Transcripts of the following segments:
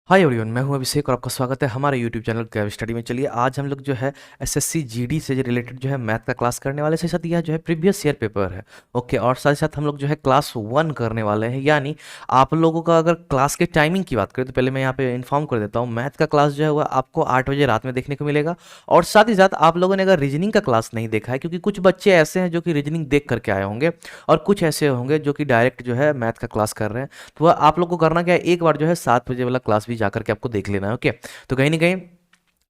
Hi everyone, मैं हूं अभिषेक और आपका स्वागत है हमारे यूट्यूब चैनल कैव स्टडी में। चलिए आज हम लोग जो है एसएससी जीडी से रिलेटेड जो है मैथ का क्लास करने वाले से साथ यह जो है प्रीवियस ईयर पेपर है। ओके, और साथ ही साथ हम लोग जो है क्लास 1 करने वाले हैं। यानी आप लोगों का अगर क्लास के टाइमिंग की बात करें तो पहले मैं यहाँ पे इन्फॉर्म कर देता हूँ, मैथ का क्लास जो है वह आपको 8 बजे रात में देखने को मिलेगा। और साथ ही साथ आप लोगों ने अगर रीजनिंग का क्लास नहीं देखा है, क्योंकि कुछ बच्चे ऐसे हैं जो कि रीजनिंग देख करके आए होंगे और कुछ ऐसे होंगे जो कि डायरेक्ट जो है मैथ का क्लास कर रहे हैं, तो वह आप लोग को करना क्या है, एक बार जो है 7 बजे वाला क्लास भी जाकर के आपको देख लेना है। ओके, तो कहीं ना कहीं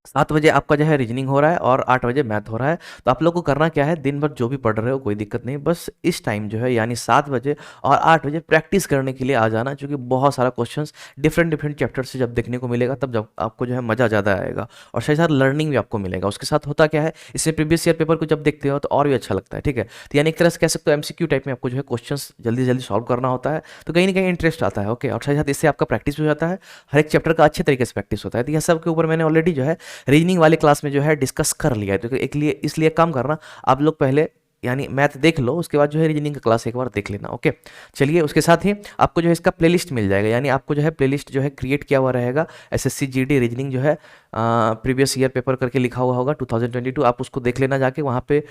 7 बजे आपका जो है रीजनिंग हो रहा है और 8 बजे मैथ हो रहा है। तो आप लोग को करना क्या है, दिन भर जो भी पढ़ रहे हो कोई दिक्कत नहीं, बस इस टाइम जो है यानी 7 बजे और 8 बजे प्रैक्टिस करने के लिए आ जाना, क्योंकि बहुत सारा क्वेश्चंस डिफरेंट डिफरेंट चैप्टर से जब देखने को मिलेगा तब जब आपको जो है मज़ा ज़्यादा आएगा और साथ ही साथ लर्निंग भी आपको मिलेगा। उसके साथ होता क्या है, इससे प्रीवियस ईयर पेपर को जब देखते हो तो और भी अच्छा लगता है। ठीक है, तो यानी एक तरह से कह सकते हो एमसीक्यू टाइप में आपको जो है क्वेश्चंस जल्दी जल्दी सॉल्व करना होता है, तो कहीं ना कहीं इंटरेस्ट आता है। ओके, और साथ ही साथ इससे आपका प्रैक्टिस भी हो जाता है, हर एक चैप्टर का अच्छे तरीके से प्रैक्टिस होता है। तो यह सब के ऊपर मैंने ऑलरेडी जो है रीजनिंग वाले क्लास में जो है डिस्कस कर लिया है। तो एक लिए इसलिए काम करना, आप लोग पहले यानी मैथ देख लो, उसके बाद जो है रीजनिंग का क्लास एक बार देख लेना। ओके, चलिए उसके साथ ही आपको जो है इसका प्लेलिस्ट मिल जाएगा, यानी आपको जो है प्लेलिस्ट जो है क्रिएट किया हुआ रहेगा। एसएससी जीडी रीजनिंग जो है प्रीवियस ईयर पेपर करके लिखा हुआ होगा 2022, आप उसको देख लेना जाके वहाँ पे।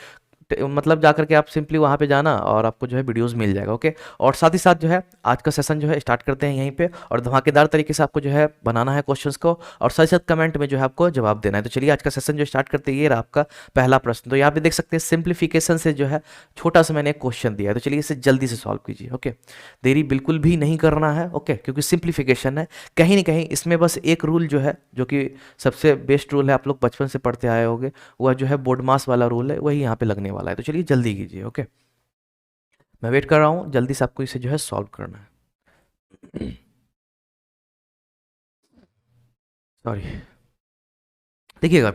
मतलब जा करके आप सिंपली वहाँ पे जाना और आपको जो है वीडियोस मिल जाएगा। ओके, और साथ ही साथ जो है आज का सेशन जो है स्टार्ट करते हैं यहीं पे, और धमाकेदार तरीके से आपको जो है बनाना है क्वेश्चंस को, और साथ ही साथ कमेंट में जो है आपको जवाब देना है। तो चलिए आज का सेशन जो स्टार्ट करते हैं, ये रहा आपका पहला प्रश्न। तो यहाँ पे देख सकते हैं सिंप्लीफिकेशन से जो है छोटा सा मैंने एक क्वेश्चन दिया है, तो चलिए इसे जल्दी से सॉल्व कीजिए। ओके, देरी बिल्कुल भी नहीं करना है। ओके, क्योंकि सिंप्लीफिकेशन है, कहीं ना कहीं इसमें बस एक रूल जो है, जो कि सबसे बेस्ट रूल है, आप लोग बचपन से पढ़ते आए होंगे, वह जो है बोर्ड मास वाला रूल है, वही यहाँ पे लगने वाला है। तो चलिए जल्दी कीजिए। ओके, मैं वेट कर रहा हूँ, जल्दी से आपको इसे जो है सॉल्व करना है। सॉरी, देखिएगा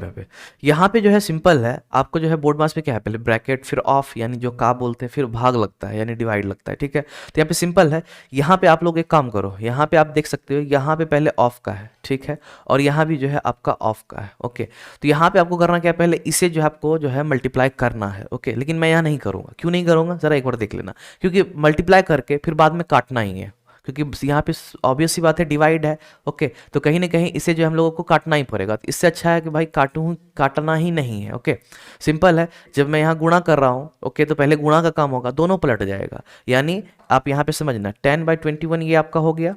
यहाँ पे जो है सिंपल है, आपको जो है बोर्ड मास में क्या है, पहले ब्रैकेट फिर ऑफ यानी जो का बोलते हैं, फिर भाग लगता है यानी डिवाइड लगता है। ठीक है, तो यहाँ पे सिंपल है। यहाँ पे आप लोग एक काम करो, यहाँ पे आप देख सकते हो, यहाँ पे पहले ऑफ का है, ठीक है, और यहाँ भी जो है आपका ऑफ का है। ओके, तो यहाँ पे आपको करना क्या है, पहले इसे जो है आपको जो है मल्टीप्लाई करना है। ओके, लेकिन मैं यहाँ नहीं करूँगा, क्यों नहीं करूँगा जरा एक बार देख लेना, क्योंकि मल्टीप्लाई करके फिर बाद में काटना ही है, क्योंकि यहाँ पे ऑब्वियस सी बात है डिवाइड है। ओके, तो कहीं ना कहीं इसे जो हम लोगों को काटना ही पड़ेगा, तो इससे अच्छा है कि भाई काटना ही नहीं है। ओके, सिंपल है। जब मैं यहाँ गुणा कर रहा हूँ, ओके, तो पहले गुणा का काम होगा, दोनों पलट जाएगा। यानी आप यहाँ पे समझना 10/21 ये आपका हो गया,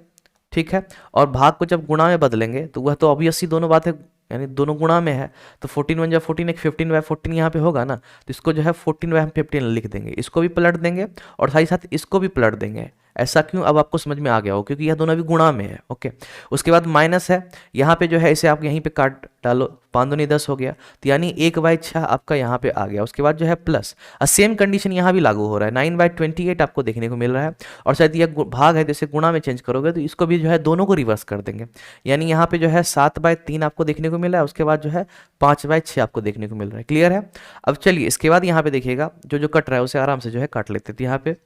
ठीक है, और भाग को जब गुणा में बदलेंगे तो वह तो ऑब्वियसली दोनों बात है, यानी दोनों गुणा में है, तो 14 1 14 एक 15/14 यहाँ पे होगा ना, तो इसको जो है 14/15 लिख देंगे, इसको भी पलट देंगे और साथ ही साथ इसको भी पलट देंगे। ऐसा क्यों, अब आपको समझ में आ गया हो, क्योंकि यह दोनों अभी गुणा में है। ओके, उसके बाद माइनस है, यहाँ पे जो है इसे आप यहीं पे काट डालो, 5 दूनी 10 हो गया, तो यानी 1/6 आपका यहाँ पे आ गया। उसके बाद जो है प्लस, सेम कंडीशन यहाँ भी लागू हो रहा है, 9/28 आपको देखने को मिल रहा है, और शायद यह भाग है, जैसे गुणा में चेंज करोगे तो इसको भी जो है दोनों को रिवर्स कर देंगे, यानी यहाँ पे जो है 7/3 आपको देखने को मिला है, उसके बाद जो है 5/6 आपको देखने को मिल रहा है। क्लियर है। अब चलिए इसके बाद यहाँ पे देखिएगा, जो जो कट रहा है उसे आराम से जो है काट लेते थे। यहाँ पे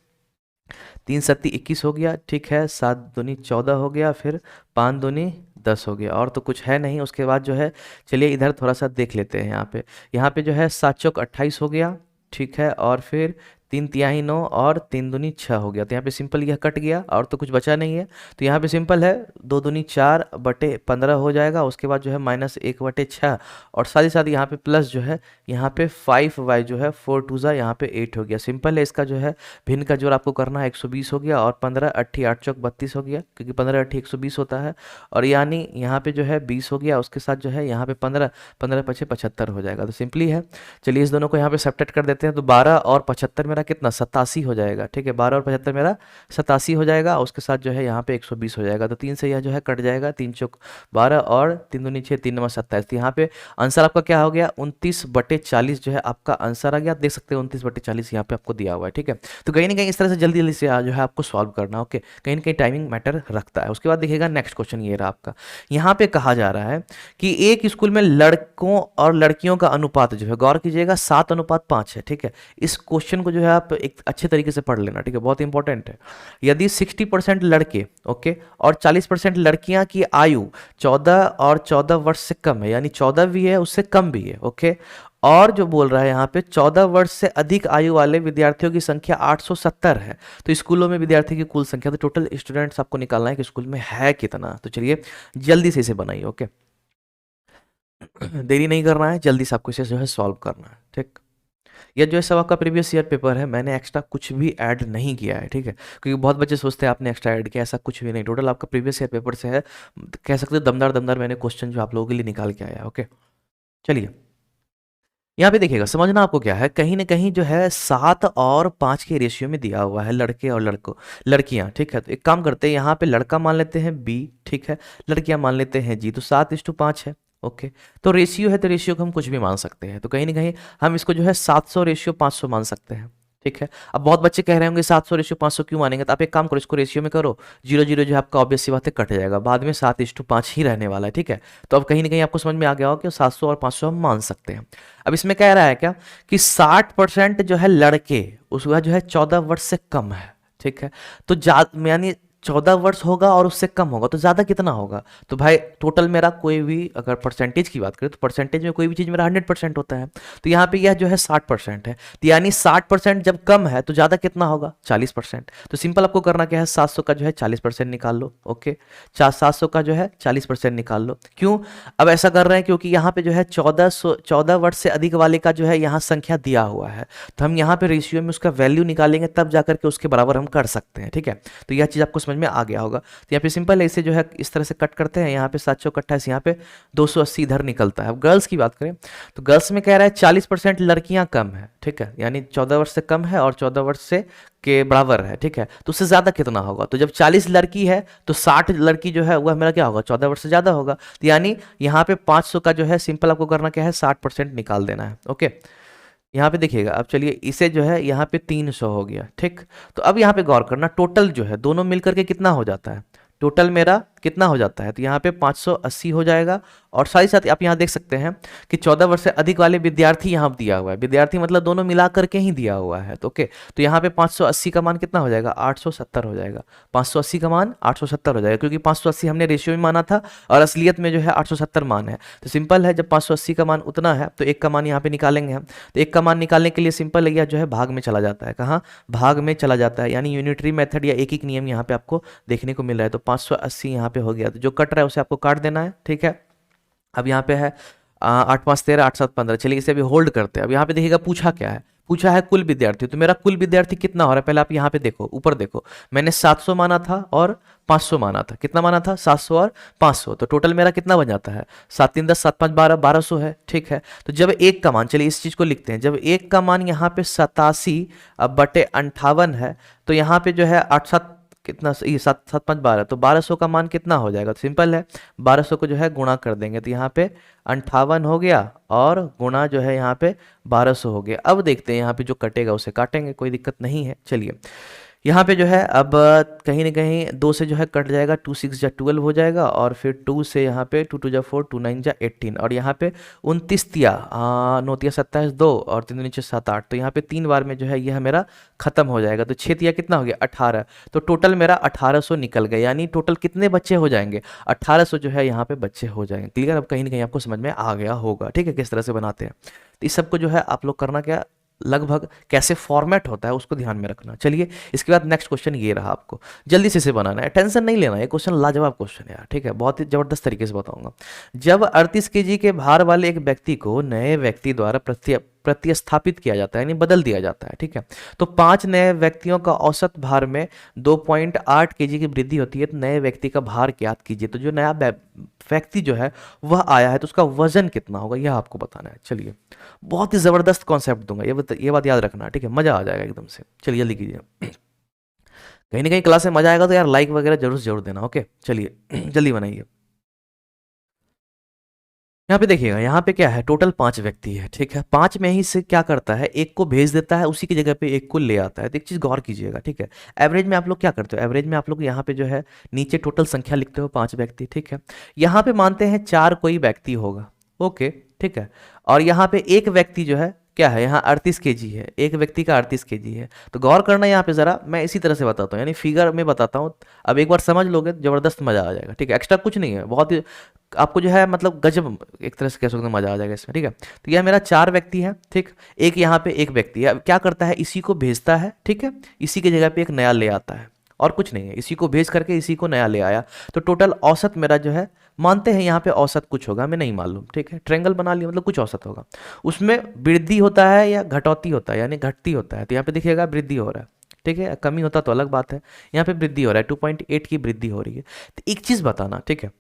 3×7=21 हो गया, ठीक है, 7×2=14 हो गया, फिर 5×2=10 हो गया, और तो कुछ है नहीं। उसके बाद जो है चलिए इधर थोड़ा सा देख लेते हैं। यहाँ पे जो है 7×4=28 हो गया, ठीक है, और फिर 3×3=9 और 3×2=6 हो गया। तो यहाँ पे सिंपल यह कट गया और तो कुछ बचा नहीं है, तो यहाँ पे सिंपल है 2×4=15 हो जाएगा। उसके बाद जो है -1/6, और साथ ही साथ यहाँ पे प्लस जो है यहाँ पे 5y जो है 4×2 यहाँ पे 8 हो गया। सिंपल है, इसका जो है भिन्न का जोड़ आपको करना है, 120 हो गया, और 15×8=8 हो गया, क्योंकि 15×8=120 होता है, और यानी यहाँ पे जो है 20 हो गया। उसके साथ जो है यहाँ पे 15×15=75 हो जाएगा। तो सिंपली है, चलिए इस दोनों को यहाँ पे सब्ट्रैक्ट कर देते हैं, तो 12 और 75 मेरा कितना 87 हो जाएगा। ठीक है, 12 और 75 मेरा 87 हो जाएगा। उसके साथ जो है यहाँ पे 120 हो जाएगा, तो 3 से यह जो है कट जाएगा, 3×4=12 और 3×2=6, 3×9=27। तो यहाँ पे आंसर आपका क्या हो गया, 29/40 जो है आपका आंसर आ गया। आप देख सकते हैं 29/40 यहाँ पे आपको दिया हुआ है। ठीक है, तो कहीं ना कहीं इस तरह से जल्दी जल्दी से जो है आपको सॉल्व करना। ओके, कहीं ना कहीं टाइमिंग मैटर रखता है। उसके बाद देखिएगा नेक्स्ट क्वेश्चन ये रहा आपका। यहाँ पे कहा जा रहा है कि एक स्कूल में लड़कों और लड़कियों का अनुपात जो है, गौर कीजिएगा, 7:5 है। ठीक है, इस क्वेश्चन को जो है आप एक अच्छे तरीके से पढ़ लेना, ठीक है, बहुत इंपॉर्टेंट है। यदि 60% लड़के, ओके, और 40% लड़कियां की आयु 14 और 14 वर्ष से कम है, यानी 14 भी है उससे कम भी है, ओके, और जो बोल रहा है यहाँ पे 14 वर्ष से अधिक आयु वाले विद्यार्थियों की संख्या 870 है। तो स्कूलों में विद्यार्थी की कुल संख्या, तो टोटल स्टूडेंट्स आपको निकालना है कि स्कूल में है कितना। तो चलिए जल्दी से इसे बनाइए। ओके, देरी नहीं करना है, जल्दी से आपको इसे जो है सॉल्व करना है। ठीक, यह जो है सब आपका प्रीवियस ईयर पेपर है, मैंने एक्स्ट्रा कुछ भी ऐड नहीं किया है। ठीक है, क्योंकि बहुत बच्चे सोचते हैं आपने एक्स्ट्रा ऐड किया, ऐसा कुछ भी नहीं, टोटल आपका प्रीवियस ईयर पेपर से है। कह सकते हो दमदार दमदार मैंने क्वेश्चन जो आप लोगों के लिए निकाल के आया। ओके, चलिए यहाँ पे देखिएगा, समझना आपको क्या है, कहीं ना कहीं जो है 7 और 5 के रेशियो में दिया हुआ है लड़के और लड़कियां। ठीक है, तो एक काम करते हैं, यहाँ पे लड़का मान लेते हैं बी, ठीक है, लड़कियां मान लेते हैं जी, तो 7:5 है। ओके, तो रेशियो है, तो रेशियो को हम कुछ भी मान सकते हैं, तो कहीं ना कहीं हम इसको जो है 700:500 मान सकते हैं। ठीक है, अब बहुत बच्चे कह रहे होंगे 700:500 क्यों मानेंगे, तो आप एक काम करो, इसको रेशियो में करो, 0 0 जो है आपका ऑब्वियस सी बात है कट जाएगा, बाद में 7:5 ही रहने वाला है। ठीक है, तो अब कहीं ना कहीं आपको समझ में आ गया हो कि 700 और 500 हम मान सकते हैं। अब इसमें कह रहा है क्या कि 60% जो है लड़के, उसका जो है 14 वर्ष से कम है। ठीक है, तो यानी 14 वर्ष होगा और उससे कम होगा, तो ज़्यादा कितना होगा, तो भाई टोटल मेरा कोई भी अगर परसेंटेज की बात करें तो परसेंटेज में कोई भी चीज़ मेरा 100% होता है, तो यहाँ पे यह जो है 60% है, तो यानी 60% जब कम है तो ज़्यादा कितना होगा, 40%। तो सिंपल आपको करना क्या है, 700 का जो है 40% निकाल लो। ओके, 700 का जो है 40% निकाल लो। क्यों अब ऐसा कर रहे हैं, क्योंकि यहाँ पे जो है 14 वर्ष से अधिक वाले का जो है यहाँ संख्या दिया हुआ है, तो हम यहाँ पे रेशियो में उसका वैल्यू निकालेंगे तब जाकर के उसके बराबर हम कर सकते हैं। ठीक है, तो यह चीज़ आपको समझ में आ गया होगा। तो यहाँ पे सिंपल है, इसे जो है इस तरह से कट करते हैं, यहाँ पे 728, यहाँ पे 280 इधर निकलता है। अब गर्ल्स की बात करें तो गर्ल्स में कह रहा है 40% लड़कियां कम है। ठीक है, यानी 14 वर्ष से कम है और 14 वर्ष से के बराबर है। ठीक है, तो उससे ज़्यादा कितना होगा, तो जब 40 लड़की है तो 60 लड़की जो है वह मेरा क्या होगा, 14 वर्ष से ज़्यादा होगा, तो यानी यहाँ पे 500 का जो है सिंपल आपको करना क्या है, 60% निकाल देना है। ओके, यहाँ पे देखिएगा, अब चलिए इसे जो है यहाँ पे 300 हो गया। ठीक, तो अब यहाँ पे गौर करना, टोटल जो है दोनों मिलकर के कितना हो जाता है, टोटल मेरा कितना हो जाता है, तो यहाँ पे 580 हो जाएगा। और साथ ही साथ आप यहाँ देख सकते हैं कि 14 वर्ष से अधिक वाले विद्यार्थी यहाँ दिया हुआ है, विद्यार्थी मतलब दोनों मिला करके ही दिया हुआ है। तो ओके, तो यहाँ पे 580 का मान कितना हो जाएगा, 870 हो जाएगा। 580 का मान 870 हो जाएगा, क्योंकि 580 हमने रेशियो में माना था और असलियत में जो है 870 मान है। तो सिंपल है, जब 580 का मान उतना है तो एक का मान यहाँ पे निकालेंगे हम। तो एक का मान निकालने के लिए सिंपल है, यह जो है भाग में चला जाता है, कहाँ, भाग में चला जाता है, यानी यूनिटरी मेथड या एक एक नियम यहाँ पे आपको देखने को मिल रहा है। तो 580 यहाँ पे हो गया, तो जो कट रहा है उसे आपको काट देना है। ठीक है, अब यहाँ पे है 8 5 13 8 7 15, चलिए इसे अभी होल्ड करते हैं। अब यहाँ पे देखिएगा पूछा क्या है, पूछा है कुल विद्यार्थी, तो मेरा कुल विद्यार्थी कितना हो रहा है, पहले आप यहाँ पे देखो, ऊपर देखो, मैंने 700 माना था और 500 माना था, कितना माना था, 700 और 500, तो टोटल मेरा कितना बन जाता है, 7 3 10 7 5 12, 1200 है। ठीक है, तो जब एक का मान, चलिए इस चीज को लिखते हैं, जब एक का मान यहाँ पे 87/58 है, तो यहाँ पे जो है 8 7 कितना, ये 7 7 5 12, तो 1200 का मान कितना हो जाएगा, तो सिंपल है 1200 को जो है गुणा कर देंगे, तो यहाँ पे 58 हो गया और गुणा जो है यहाँ पे 1200 हो गया। अब देखते हैं यहाँ पे जो कटेगा उसे काटेंगे, कोई दिक्कत नहीं है। चलिए यहाँ पे जो है अब कहीं ना कहीं 2 से जो है कट जाएगा, 2 6 जा 12 हो जाएगा, और फिर 2 से यहाँ पे 2 2 जा 4, 2 9 जा 18, और यहाँ पे 29 तिया 9 तिया 27 2 और 3 नीचे 7 8, तो यहाँ पे 3 बार में जो है यह मेरा खत्म हो जाएगा। तो 6 तिया कितना हो गया, 18, तो टोटल मेरा 1800 निकल गया, यानी टोटल कितने बच्चे हो जाएंगे, 1800 जो है यहाँ पे बच्चे हो जाएंगे। क्लियर, अब कहीं ना कहीं आपको समझ में आ गया होगा। ठीक है, किस तरह से बनाते हैं, तो इस सबको जो है आप लोग करना क्या, लगभग कैसे फॉर्मेट होता है उसको ध्यान में रखना। चलिए इसके बाद नेक्स्ट क्वेश्चन ये रहा, आपको जल्दी से इसे बनाना है, टेंशन नहीं लेना, ये क्वेश्चन लाजवाब क्वेश्चन है यार। ठीक है, बहुत ही जबरदस्त तरीके से बताऊंगा। जब 38 kg के भार वाले एक व्यक्ति को नए व्यक्ति द्वारा प्रतिस्थापित किया जाता है, यानी बदल दिया जाता है, ठीक है, तो 5 नए व्यक्तियों का औसत भार में 2.8 kg की वृद्धि होती है, तो नए व्यक्ति का भार ज्ञात कीजिए। तो जो नया व्यक्ति जो है वह आया है तो उसका वजन कितना होगा यह आपको बताना है। चलिए बहुत ही जबरदस्त कॉन्सेप्ट दूंगा, ये बात याद रखना, ठीक है, मजा आ जाएगा एकदम से। चलिए जल्दी कीजिए, कहीं ना कहीं क्लास में मजा आएगा तो यार लाइक वगैरह जरूर देना। ओके चलिए जल्दी बनाइए। यहाँ पे देखिएगा, यहाँ पे क्या है, टोटल 5 व्यक्ति है, ठीक है, 5 में ही से क्या करता है, एक को भेज देता है, उसी की जगह पे एक को ले आता है। तो एक चीज गौर कीजिएगा, ठीक है, एवरेज में आप लोग क्या करते हो, एवरेज में आप लोग यहाँ पे जो है नीचे टोटल संख्या लिखते हो 5 व्यक्ति, ठीक है, यहाँ पे मानते हैं 4 कोई व्यक्ति होगा, ओके ठीक है, और यहाँ पे एक व्यक्ति जो है क्या है, यहाँ 38 केजी है, एक व्यक्ति का 38 केजी है। तो गौर करना यहाँ पे ज़रा, मैं इसी तरह से बताता हूँ, यानी फिगर में बताता हूँ। अब एक बार समझ लोगे तो ज़बरदस्त मज़ा आ जाएगा, ठीक है। एक्स्ट्रा कुछ नहीं है, बहुत ही आपको जो है मतलब गजब एक तरह से कह सकते हैं, मज़ा आ जाएगा इसमें, ठीक है। तो यह मेरा 4 व्यक्ति है, ठीक। एक यहाँ पे एक व्यक्ति है, अब क्या करता है, इसी को भेजता है, ठीक है, इसी की जगह पे एक नया ले आता है, और कुछ नहीं है, इसी को भेज करके इसी को नया ले आया। तो टोटल औसत मेरा जो है, मानते हैं यहाँ पे औसत कुछ होगा, हमें नहीं मालूम, ठीक है, ट्रायंगल बना लिया, मतलब कुछ औसत होगा। उसमें वृद्धि होता है या घटौती होता है, यानी घटती होता है, तो यहाँ पे देखिएगा वृद्धि हो रहा है, ठीक है। कमी होता तो अलग बात है, यहाँ पे वृद्धि हो रहा है, 2.8 की वृद्धि हो रही है। तो एक चीज़ बताना, ठीक है,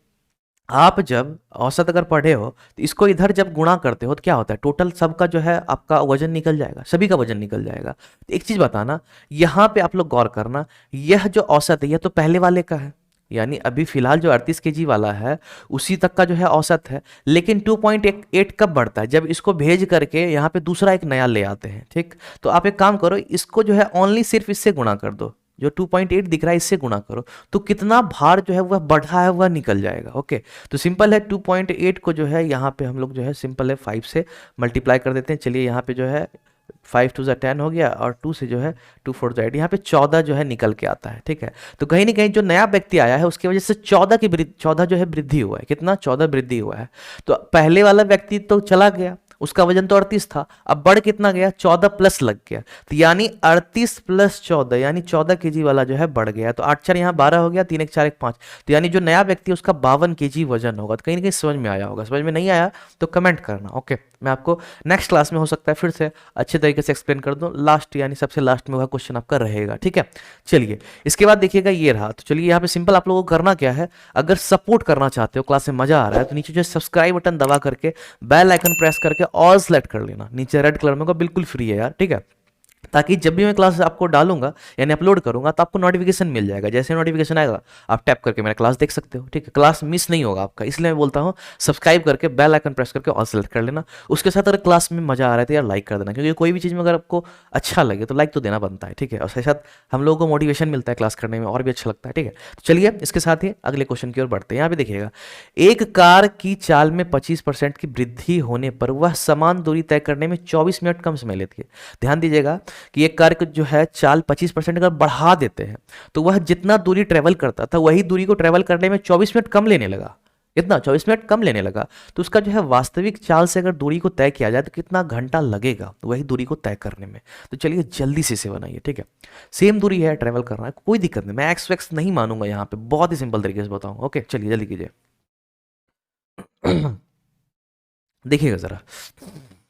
आप जब औसत अगर पढ़े हो तो इसको इधर जब गुणा करते हो तो क्या होता है, टोटल सबका जो है आपका वजन निकल जाएगा, सभी का वजन निकल जाएगा। तो एक चीज बताना, यहाँ पे आप लोग गौर करना, यह जो औसत है यह तो पहले वाले का है, यानी अभी फिलहाल जो 38 केजी वाला है उसी तक का जो है औसत है। लेकिन 2.8 कब बढ़ता है, जब इसको भेज करके यहाँ पे दूसरा एक नया ले आते हैं, ठीक। तो आप एक काम करो, इसको जो है ओनली सिर्फ इससे गुणा कर दो, जो 2.8 दिख रहा है इससे गुणा करो, तो कितना भार जो है वह बढ़ा है वह निकल जाएगा। ओके, तो सिंपल है, 2.8 को जो है यहाँ पे हम लोग जो है सिंपल है 5 से मल्टीप्लाई कर देते हैं। चलिए यहाँ पे जो है 5 2 10 हो गया, और 2 से जो है 2 4 8, यहाँ पे 14 जो है निकल के आता है, ठीक है। तो कहीं ना कहीं जो नया व्यक्ति आया है उसकी वजह से 14 जो है वृद्धि हुआ है, कितना, 14 वृद्धि हुआ है। तो पहले वाला व्यक्ति तो चला गया, उसका वजन तो 38 था, अब बढ़ कितना गया, 14 प्लस लग गया, तो यानी 38 प्लस 14 यानी 14 केजी वाला जो है बढ़ गया। तो 8 4 यहाँ 12 हो गया, 3 1 4 1 5, तो यानी जो नया व्यक्ति है उसका 52 केजी वजन होगा। तो कहीं ना कहीं समझ में आया होगा, समझ में नहीं आया तो कमेंट करना। ओके, मैं आपको नेक्स्ट क्लास में हो सकता है फिर से अच्छे तरीके से एक्सप्लेन कर दूं, लास्ट यानी सबसे लास्ट में वह क्वेश्चन आपका रहेगा, ठीक है। चलिए इसके बाद देखिएगा ये रहा। तो चलिए यहाँ पे सिंपल आप लोगों को करना क्या है, अगर सपोर्ट करना चाहते हो, क्लास में मजा आ रहा है, तो नीचे जो सब्सक्राइब बटन दबा करके बेल आइकन प्रेस करके ऑल सेलेक्ट कर लेना, नीचे रेड कलर में होगा, बिल्कुल फ्री है यार, ठीक है, ताकि जब भी मैं क्लास आपको डालूंगा यानी अपलोड करूंगा तो आपको नोटिफिकेशन मिल जाएगा। जैसे नोटिफिकेशन आएगा आप टैप करके मेरा क्लास देख सकते हो, ठीक है, क्लास मिस नहीं होगा आपका। इसलिए मैं बोलता हूँ सब्सक्राइब करके बेल आइकन प्रेस करके ऑल सेलेक्ट कर लेना। उसके साथ अगर क्लास में मजा आ रहा है तो यार लाइक कर देना, क्योंकि कोई भी चीज़ में अगर आपको अच्छा लगे तो लाइक तो देना बनता है, ठीक है। और साथ साथ हम लोगों को मोटिवेशन मिलता है क्लास करने में, और भी अच्छा लगता है, ठीक है। तो चलिए इसके साथ ही अगले क्वेश्चन की ओर बढ़ते हैं। यहाँ पे देखिएगा, एक कार की चाल में 25% की वृद्धि होने पर वह समान दूरी तय करने में 24 मिनट कम समय लेती है। ध्यान दीजिएगा कि एक कार को जो है चाल 25% अगर बढ़ा देते हैं तो वह जितना दूरी ट्रेवल करता था वही दूरी को ट्रेवल करने में 24 मिनट कम लेने लगा। कितना, 24 मिनट कम लेने लगा। तो उसका जो है वास्तविक चाल से अगर दूरी को तय किया जाए तो कितना घंटा लगेगा वही दूरी को तय करने में। तो चलिए जल्दी से इसे बनाइए, ठीक है। सेम दूरी है, ट्रेवल करना है, कोई दिक्कत नहीं, मैं एक्स वैक्स नहीं मानूंगा यहाँ पे, बहुत ही सिंपल तरीके से बताऊंगा। ओके चलिए जल्दी कीजिए। देखिएगा जरा,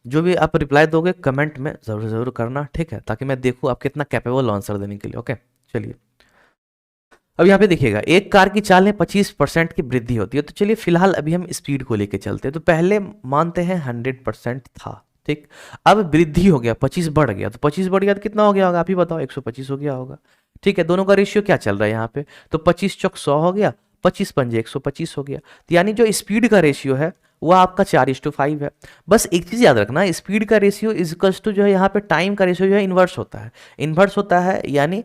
जो भी आप रिप्लाई दोगे कमेंट में ज़रूर ज़रूर करना, ठीक है, ताकि मैं देखूँ आप कितना कैपेबल आंसर देने के लिए। ओके चलिए, अब यहाँ पे देखिएगा, एक कार की चाल में 25% की वृद्धि होती है। तो चलिए फिलहाल अभी हम स्पीड को लेके चलते हैं। तो पहले मानते हैं 100% था, ठीक। अब वृद्धि हो गया, 25 बढ़ गया, तो 25 बढ़ गया तो कितना हो गया होगा, आप ही बताओ, 125 हो गया होगा, ठीक है। दोनों का रेशियो क्या चल रहा है यहाँ पे, तो 25 चौक 100 हो गया, 25 पंजे 125 हो गया। तो यानी जो स्पीड का रेशियो है वो आपका 4:5 है। बस एक चीज याद रखना, स्पीड का रेशियो इजकल्स टू जो है यहाँ पे टाइम का रेशियो जो है इन्वर्स होता है। इन्वर्स होता है यानी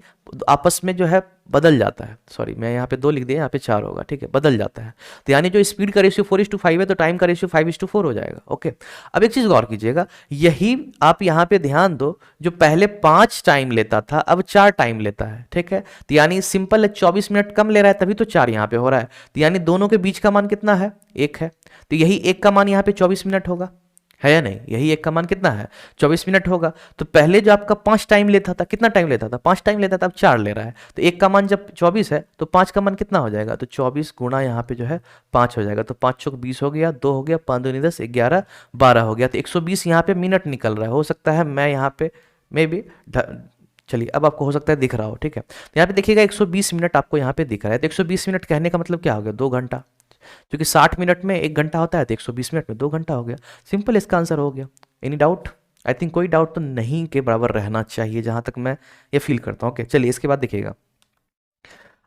आपस में जो है बदल जाता है, सॉरी मैं यहाँ पे 2 लिख दिया, यहाँ पे 4 होगा, ठीक है, बदल जाता है। तो यानी जो स्पीड का रेशियो 4:5 है तो टाइम का रेशियो 5:4 हो जाएगा। ओके, अब एक चीज गौर कीजिएगा, यही आप यहाँ पे ध्यान दो, जो पहले 5 टाइम लेता था अब 4 टाइम लेता है, ठीक है। तो यानी सिंपल है, 24 मिनट कम ले रहा है तभी तो 4 यहाँ पे हो रहा है। तो यानी दोनों के बीच का मान कितना है, 1 है। तो यही 1 का मान यहाँ पे 24 मिनट होगा, है या नहीं, यही 1 का मान कितना है, 24 मिनट होगा। तो पहले जो आपका 5 टाइम लेता था, कितना टाइम लेता था, 5 टाइम लेता था, अब 4 ले रहा है। तो 1 का मान जब 24 है तो 5 का मान कितना हो जाएगा, तो 24 गुणा यहाँ पे जो है 5 हो जाएगा। तो 5 चौक 20 हो गया, 2 हो गया, 5 दूनी 10, 11 12 हो गया। तो 120 यहाँ पे मिनट निकल रहा है। हो सकता है मैं यहाँ पे मे बी, चलिए अब आपको हो सकता है दिख रहा हो, ठीक है। तो यहाँ पे देखिएगा 120 मिनट आपको यहाँ पे दिख रहा है। तो 120 मिनट कहने का मतलब क्या हो गया, 2 घंटा, क्योंकि 60 मिनट में 1 घंटा होता है, तो 120 मिनट में 2 घंटा हो गया। सिंपल इसका आंसर हो गया। एनी डाउट, आई थिंक कोई डाउट तो नहीं के बराबर रहना चाहिए, जहां तक मैं ये फील करता हूँ। ओके चलिए इसके बाद देखिएगा,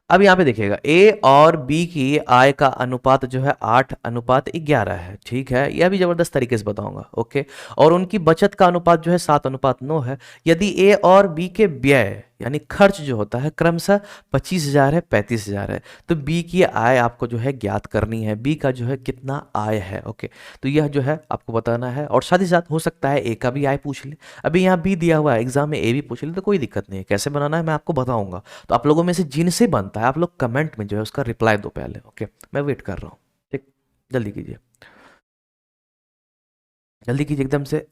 अब यहाँ पे देखिएगा ए और बी की आय का अनुपात जो है 8:11 है, ठीक है। यह भी जबरदस्त तरीके से बताऊंगा, ओके। और उनकी बचत का अनुपात जो है 7:9 है। यदि ए और बी के व्यय यानी खर्च जो होता है क्रमशः 25,000 है, 35,000 है। तो बी की आय आपको जो है ज्ञात करनी है, बी का जो है कितना आय है। ओके, तो यह जो है आपको बताना है, और साथ ही साथ हो सकता है ए का भी आय पूछ ले। अभी यहाँ बी दिया हुआ है, एग्जाम में ए भी पूछ ले तो कोई दिक्कत नहीं है। कैसे बनाना है मैं आपको बताऊंगा। तो आप लोगों में से जिनसे बनता है आप लोग कमेंट में जो है उसका रिप्लाई दो पहले। ओके, मैं वेट कर रहा हूँ। ठीक, जल्दी कीजिए, जल्दी कीजिए एकदम से।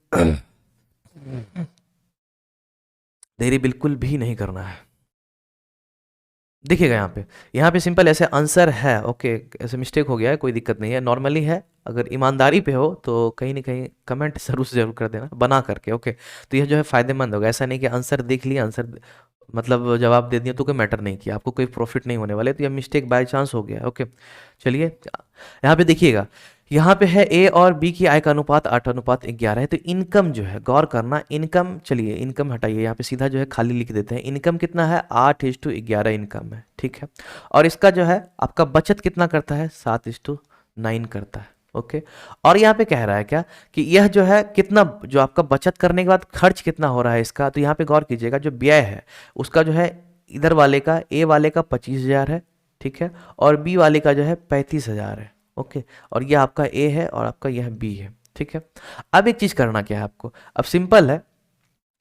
देरी बिल्कुल भी नहीं करना है। देखिएगा यहाँ पे सिंपल ऐसे आंसर है। ओके, ऐसे मिस्टेक हो गया है, कोई दिक्कत नहीं है, नॉर्मली है। अगर ईमानदारी पे हो तो कहीं ना कहीं कमेंट जरूर से जरूर कर देना बना करके। ओके, तो यह जो है फायदेमंद होगा। ऐसा नहीं कि आंसर देख लिया, आंसर मतलब जवाब दे दिया तो कोई मैटर नहीं किया, आपको कोई प्रॉफिट नहीं होने वाले। तो यह मिस्टेक बाय चांस हो गया। ओके, चलिए यहाँ पे देखिएगा, यहाँ पे है ए और बी की आय का अनुपात 8:11 है। तो इनकम जो है, गौर करना, इनकम, चलिए इनकम हटाइए, यहाँ पे सीधा जो है खाली लिख देते हैं। इनकम कितना है, 8:11 इनकम है, ठीक है। और इसका जो है आपका बचत कितना करता है, 7:9 करता है। ओके, और यहाँ पे कह रहा है क्या कि यह जो है कितना, जो आपका बचत करने के बाद खर्च कितना हो रहा है इसका। तो यहाँ पे गौर कीजिएगा, जो व्यय है उसका जो है इधर वाले का, ए वाले का 25,000 है, ठीक है, और बी वाले का जो है 35,000 है। ओके, और ये आपका ए है और आपका यह बी है, ठीक है। अब एक चीज करना क्या है आपको, अब सिंपल है,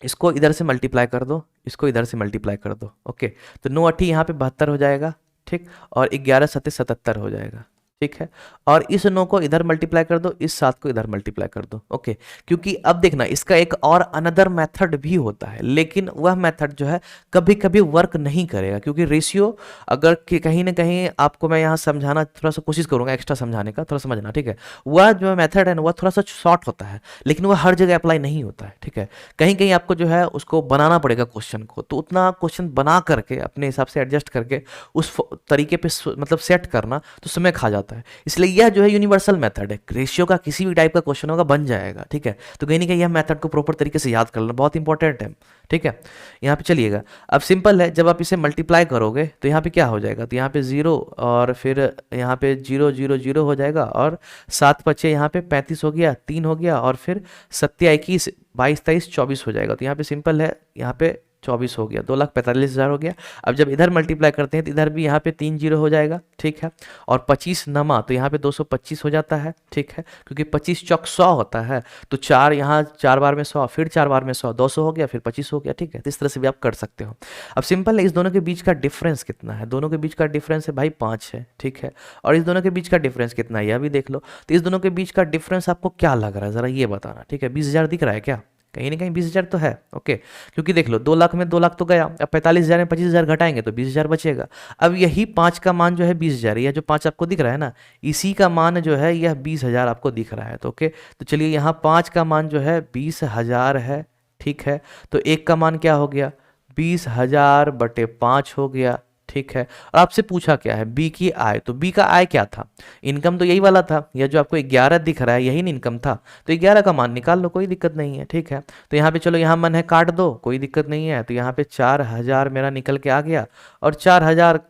इसको इधर से मल्टीप्लाई कर दो, इसको इधर से मल्टीप्लाई कर दो। ओके, तो 9 यहाँ पे 72 हो जाएगा, ठीक, और 11 सत्ते 77 हो जाएगा, ठीक है। और इस 9 को इधर मल्टीप्लाई कर दो, इस 7 को इधर मल्टीप्लाई कर दो। ओके, क्योंकि अब देखना इसका एक और अनदर मेथड भी होता है, लेकिन वह मेथड जो है कभी कभी वर्क नहीं करेगा, क्योंकि रेशियो अगर कहीं ना कहीं आपको मैं यहाँ समझाना थोड़ा सा कोशिश करूंगा, एक्स्ट्रा समझाने का, थोड़ा समझना, ठीक है। वह जो मेथड है ना वह थोड़ा सा शॉर्ट होता है, लेकिन वह हर जगह अप्लाई नहीं होता है, ठीक है। कहीं कहीं आपको जो है उसको बनाना पड़ेगा क्वेश्चन को, तो उतना क्वेश्चन बना करके अपने हिसाब से एडजस्ट करके उस तरीके पे मतलब सेट करना तो समय खा जाता है। इसलिए यह जो है यूनिवर्सल मेथड है, रेशियो का किसी भी टाइप का क्वेश्चन होगा बन जाएगा, ठीक है। तो कहीं ना कहीं यह मेथड को प्रॉपर तरीके से याद कर लेना बहुत इंपॉर्टेंट है, ठीक है। यहाँ पे चलिएगा, अब सिंपल है, जब आप इसे मल्टीप्लाई करोगे तो यहाँ पे क्या हो जाएगा, तो यहाँ पे 0 और फिर यहाँ पे 0 0 0 हो जाएगा, और 7×5 यहाँ पे 35 हो गया, 3 हो गया, और फिर 7×21 22 23 24 हो जाएगा। तो यहाँ पे सिंपल है, यहाँ पे 24 हो गया, 2,45,000 हो गया। अब जब इधर मल्टीप्लाई करते हैं तो इधर भी यहाँ पे 3 0 हो जाएगा, ठीक है, और 25 नमा तो यहाँ पे 225 हो जाता है, ठीक है, क्योंकि 25 चौक 100 होता है। तो 4 यहाँ 4 बार में 100, फिर 4 बार में 100, 200 हो गया, फिर 25 हो गया, ठीक है। तो इस तरह से भी आप कर सकते हो। अब सिंपल है, इस दोनों के बीच का डिफरेंस कितना है, दोनों के बीच का डिफरेंस है भाई 5 है, ठीक है। और इस दोनों के बीच का डिफरेंस कितना है यह भी देख लो। तो इस दोनों के बीच का डिफरेंस आपको क्या लग रहा है जरा ये बताना, ठीक है। 20,000 दिख रहा है क्या, कहीं ना कहीं 20,000 तो है। ओके, क्योंकि देख लो 2 लाख में 2 लाख तो गया, अब 45,000 में 25,000 घटाएंगे तो 20,000 बचेगा। अब यही 5 का मान जो है 20,000, यह जो 5 आपको दिख रहा है ना, इसी का मान जो है यह 20,000 आपको दिख रहा है। तो ओके, तो चलिए यहाँ 5 का मान जो है 20,000 है, ठीक है। तो एक का मान क्या हो गया, 20,000/5 हो गया, ठीक है। और आपसे पूछा क्या है, बी की आय, तो बी का आय क्या था, इनकम तो यही वाला था, यह जो आपको 11 दिख रहा है यही इनकम था। तो 11 का मान निकाल लो, कोई दिक्कत नहीं है, ठीक है। तो यहाँ पे चलो यहाँ मन है काट दो, कोई दिक्कत नहीं है। तो यहाँ पे 4,000 मेरा निकल के आ गया, और 4,000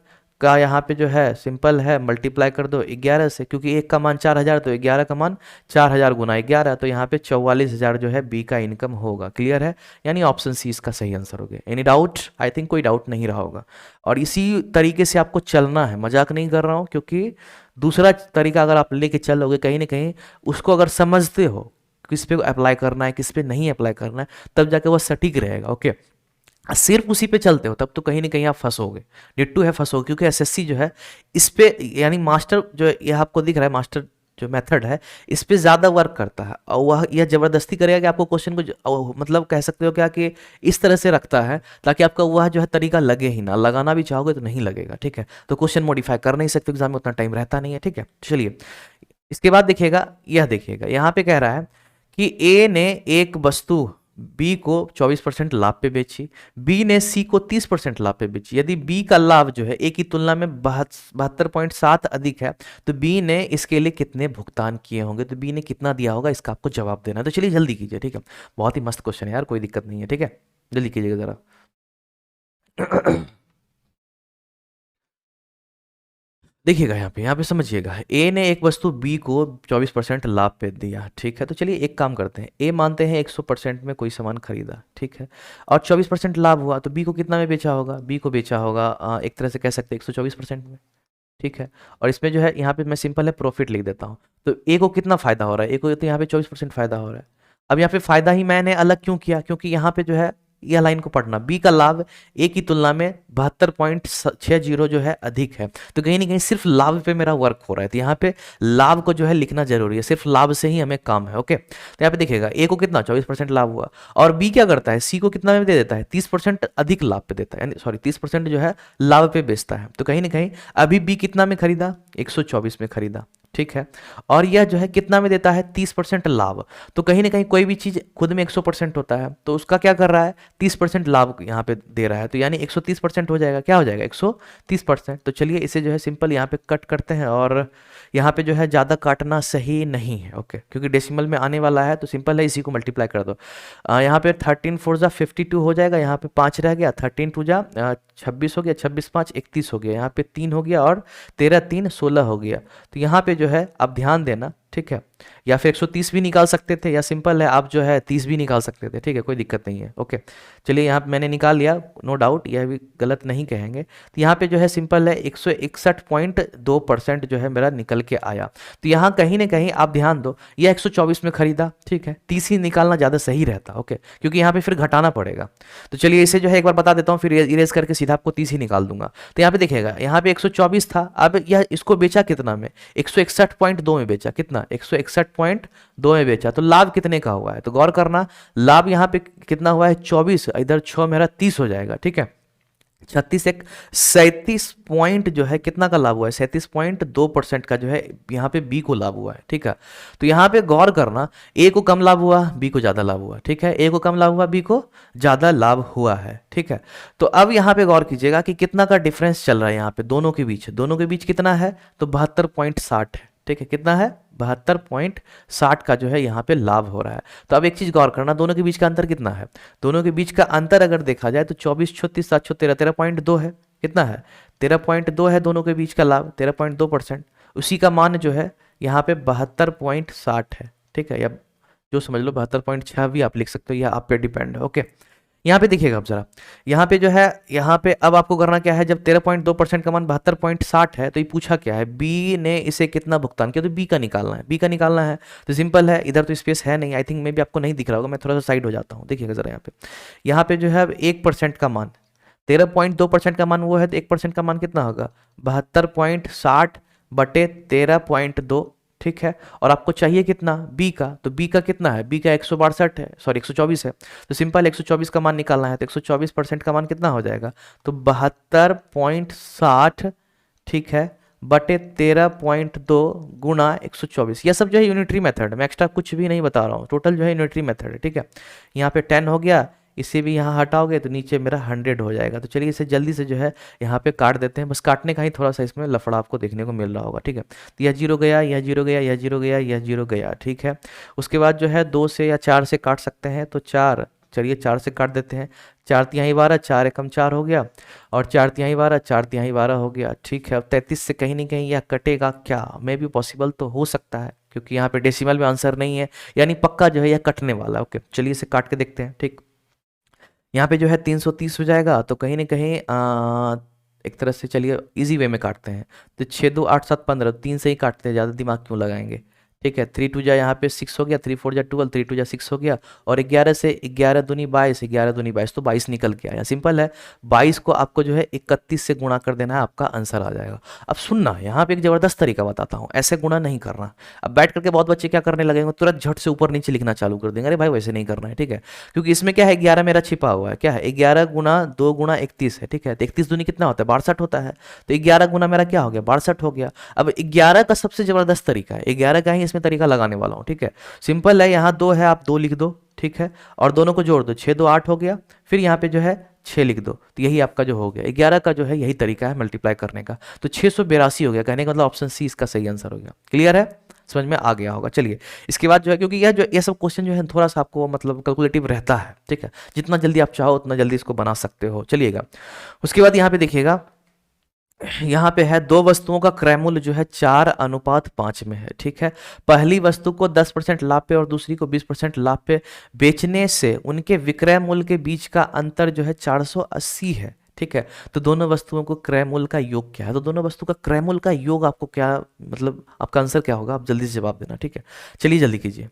का यहाँ पे जो है सिंपल है मल्टीप्लाई कर दो 11 से, क्योंकि एक का मान 4,000 तो 11 का मान 4,000 गुना 11, तो यहाँ पे 44,000 जो है बी का इनकम होगा। क्लियर है, यानी ऑप्शन सी इसका सही आंसर हो गया। एनी डाउट, आई थिंक कोई डाउट नहीं रहा होगा। और इसी तरीके से आपको चलना है, मजाक नहीं कर रहा हूँ, क्योंकि दूसरा तरीका अगर आप लेके चलोगे कहीं ना कहीं उसको अगर समझते हो किस पे अप्लाई करना है किस पे नहीं अप्लाई करना है, तब जाके वह सटीक रहेगा। ओके, सिर्फ उसी पे चलते हो तब तो कहीं ना कहीं आप फंसोगे, डिट्टू है फंसोगे, क्योंकि एसएससी जो है इस पे, यानी मास्टर जो यह आपको दिख रहा है, मास्टर जो मेथड है इस पे ज़्यादा वर्क करता है, और वह यह ज़बरदस्ती करेगा कि आपको क्वेश्चन को मतलब कह सकते हो क्या कि इस तरह से रखता है ताकि आपका वह जो है तरीका लगे ही ना, लगाना भी चाहोगे तो नहीं लगेगा, ठीक है। तो क्वेश्चन मॉडिफाई कर नहीं सकते, एग्जाम में उतना टाइम रहता नहीं है, ठीक है। चलिए इसके बाद देखिएगा, यह देखिएगा यहाँ पे कह रहा है कि ए ने एक वस्तु बी को 24% लाभ पे बेची, बी ने सी को 30% लाभ पे बेची। यदि बी का लाभ जो है ए की तुलना में 72.7 अधिक है तो बी ने इसके लिए कितने भुगतान किए होंगे, तो बी ने कितना दिया होगा इसका आपको जवाब देना है। तो चलिए जल्दी कीजिए, ठीक है। बहुत ही मस्त क्वेश्चन है यार, कोई दिक्कत नहीं है, ठीक है, जल्दी कीजिएगा जरा। देखिएगा यहाँ पे समझिएगा, ए ने एक वस्तु बी को 24% लाभ पे दिया, ठीक है। तो चलिए एक काम करते हैं, ए मानते हैं 100% में कोई सामान खरीदा, ठीक है, और 24% लाभ हुआ, तो बी को कितना में बेचा होगा? बी को बेचा होगा एक तरह से कह सकते हैं 124% में, ठीक है। और इसमें जो है यहाँ पे मैं सिंपल है प्रॉफिट लिख देता हूँ। तो ए को कितना फायदा हो रहा है? ए को तो यहाँ पे 24% फायदा हो रहा है। अब यहाँ पे फायदा ही मैंने अलग क्यों किया? क्योंकि यहाँ पे जो है यह लाइन को पढ़ना, बी का लाभ ए की तुलना में 72.60 जो है अधिक है, तो कहीं ना कहीं सिर्फ लाभ पे मेरा वर्क हो रहा है, तो यहाँ पे लाभ को जो है लिखना जरूरी है, सिर्फ लाभ से ही हमें काम है। ओके, तो यहाँ पे देखिएगा ए को कितना 24% लाभ हुआ, और बी क्या करता है, सी को कितना में दे देता है? 30% अधिक लाभ पे देता है, यानी सॉरी 30% जो है लाभ पे बेचता है। तो कहीं ना कहीं अभी बी कितना में खरीदा? 124 में खरीदा, ठीक है। और यह जो है कितना में देता है? 30% लाभ। तो कहीं ना कहीं कोई भी चीज खुद में 100% होता है, तो उसका क्या कर रहा है? 30% लाभ यहाँ पे दे रहा है, तो यानी 130% हो जाएगा। क्या हो जाएगा? 130%। तो चलिए इसे जो है सिंपल यहाँ पे कट करते हैं, और यहाँ पे जो है ज़्यादा काटना सही नहीं है, ओके, क्योंकि डेसिमल में आने वाला है, तो सिंपल है इसी को मल्टीप्लाई कर दो। यहाँ पे 13 4 जा 52 हो जाएगा, यहाँ पे 5 रह गया, 13 2 जा 26 हो गया, 26 5 31 हो गया, यहाँ पे 3 हो गया, और 13 3 16 हो गया। तो यहाँ पे जो है आप ध्यान देना, ठीक है, या फिर 130 भी निकाल सकते थे, या सिंपल है आप जो है 30 भी निकाल सकते थे, ठीक है, कोई दिक्कत नहीं है। ओके, चलिए यहाँ पे मैंने निकाल लिया, नो डाउट, यह भी गलत नहीं कहेंगे। तो यहाँ पे जो है सिंपल है 161.2% जो है मेरा निकल के आया। तो यहाँ कहीं ना कहीं आप ध्यान दो, यह 124 में खरीदा, ठीक है, 30 ही निकालना ज़्यादा सही रहता, ओके, क्योंकि यहाँ पे फिर घटाना पड़ेगा। तो चलिए इसे जो है एक बार बता देता हूँ, फिर इरेज करके सीधा आपको 30 ही निकाल दूंगा। तो यहाँ पे देखिएगा, यहाँ पे 124 था, अब यह इसको बेचा कितना में? 161.2 में बेचा। कितना? 161.2 में बेचा। तो लाभ कितने का हुआ है? तो गौर करना, लाभ यहाँ पे कितना हुआ है? 24, इधर 6 मेरा 30 हो जाएगा, ठीक है। 36 एक 37 पॉइंट जो है कितना का लाभ हुआ है? 37.2% का जो है यहाँ पे बी को लाभ हुआ है, ठीक है। तो यहाँ पे गौर करना, ए को कम लाभ हुआ, बी को ज़्यादा लाभ हुआ, ठीक है, ए को कम लाभ हुआ, बी को ज़्यादा लाभ हुआ है, ठीक है। तो अब यहाँ पे गौर कीजिएगा कि कितना का डिफरेंस चल रहा है यहाँ पे दोनों के बीच, दोनों के बीच कितना है? तो 72.60 है, ठीक है। कितना है? 72.60 का जो है यहाँ पे लाभ हो रहा है। तो अब एक चीज गौर करना, दोनों के बीच का अंतर कितना है? दोनों के बीच का अंतर अगर देखा जाए तो 24 36 7 13 13.2 है। कितना है? 13.2 है दोनों के बीच का लाभ, 13.2%। उसी का मान जो है यहाँ पे 72.60 है, ठीक है, या जो समझ लो 72.6 भी आप लिख सकते हो, या आप पे डिपेंड है। ओके, यहाँ पे देखिएगा आप जरा, यहाँ पे जो है, यहाँ पे अब आपको करना क्या है, जब 13.2% का मान 72.60 है, तो ये पूछा क्या है? बी ने इसे कितना भुगतान किया, तो बी का निकालना है, बी का निकालना है। तो सिंपल है, इधर तो स्पेस है नहीं, आई थिंक मे भी आपको नहीं दिख रहा होगा, मैं थोड़ा सा साइड हो जाता हूँ, देखिएगा जरा यहाँ पे जो है 1% का मान, 13.2% का मान वो है, तो 1% का मान कितना होगा? 72.60 बटे 13.2, ठीक है। और आपको चाहिए कितना? बी का, तो बी का कितना है? बी का 162 है, सॉरी 124 है, तो सिंपल 124 का मान निकालना है, तो 124% का मान कितना हो जाएगा? तो 72.60, ठीक है, बटे 13.2 गुणा 124। यह सब जो है यूनिटरी मेथड, मैं एक्स्ट्रा कुछ भी नहीं बता रहा हूँ, टोटल जो है यूनिटरी मेथड है, ठीक है। यहाँ पे 10 हो गया, इसे भी यहाँ हटाओगे तो नीचे मेरा 100 हो जाएगा। तो चलिए इसे जल्दी से जो है यहाँ पे काट देते हैं, बस काटने का ही थोड़ा सा इसमें लफड़ा आपको देखने को मिल रहा होगा, ठीक है। तो यह जीरो गया, यह जीरो गया, यह जीरो गया, यह जीरो गया, ठीक है। उसके बाद जो है 2 से या 4 से काट सकते हैं, तो 4, चलिए 4 से काट देते हैं, 4 तिहाई 12, 4 एकम 4 हो गया, और 4 तिहाई 12, 4 तिहाई 12 हो गया, ठीक है। अब 33 से कहीं ना कहीं यह कटेगा क्या? मे भी पॉसिबल तो हो सकता है, क्योंकि यहाँ पे डेसिमल में आंसर नहीं है, यानी पक्का जो है यह कटने वाला है। ओके, चलिए इसे काट के देखते हैं, ठीक। यहाँ पे जो है 330 हो जाएगा, तो कहीं ना कहीं एक तरह से चलिए इजी वे में काटते हैं, तो 6 2 8 7 15, 3 से ही काटते हैं, ज़्यादा दिमाग क्यों लगाएंगे, ठीक है। 3 2 जा यहाँ पे 6 हो गया, 3 4 जा 12, 3 2 जा 6 हो गया, और 11 से 11 दूनी 22, 11 दूनी 22, तो 22 निकल के आया। सिंपल है, 22 को आपको जो है 31 से गुणा कर देना है, आपका आंसर आ जाएगा। अब सुनना, यहाँ पे एक जबरदस्त तरीका बताता हूँ, ऐसे गुणा नहीं करना। अब बैठ करके बहुत बच्चे क्या करने लगेंगे, तुरंत झट से ऊपर नीचे लिखना चालू कर देंगे, अरे भाई वैसे नहीं करना है, ठीक है, क्योंकि इसमें क्या है, 11 मेरा छिपा हुआ है, क्या है, 11 गुना 2 गुणा 31 है, ठीक है। तो 31 दूनी कितना होता है? 62 होता है, तो 11 गुना मेरा क्या हो गया? 62 हो गया। अब 11 का सबसे जबरदस्त तरीका है, 11 का ही इसमें तरीका लगाने वाला हूँ, ठीक है। सिंपल है, यहाँ 2 है, आप 2 लिख दो, ठीक है, और दोनों को जोड़ दो, 6 2 8 हो गया, फिर यहाँ पे जो है 6 लिख दो, तो यही आपका जो हो गया। 11 का जो है यही तरीका है मल्टीप्लाई करने का, तो 682 हो गया, कहने का मतलब ऑप्शन सी इसका सही आंसर हो गया। क्लियर है? समझ में आ गया होगा। चलिए इसके बाद जो है, क्योंकि यह सब क्वेश्चन जो है थोड़ा सा आपको मतलब कैलकुलेटिव रहता है, ठीक है, जितना जल्दी आप चाहो उतना जल्दी इसको बना सकते हो। चलिएगा उसके बाद यहाँ पे देखिएगा, यहाँ पे है दो वस्तुओं का क्रय मूल्य जो है 4:5 में है, ठीक है। पहली वस्तु को 10% लाभ पे और दूसरी को 20% लाभ पे बेचने से उनके विक्रय मूल्य के बीच का अंतर जो है 480 है, ठीक है। तो दोनों वस्तुओं को क्रय मूल्य का योग क्या है, तो दोनों वस्तु का क्रय मूल्य का योग आपको क्या, मतलब आपका आंसर क्या होगा, आप जल्दी से जवाब देना, ठीक है। चलिए जल्दी कीजिए,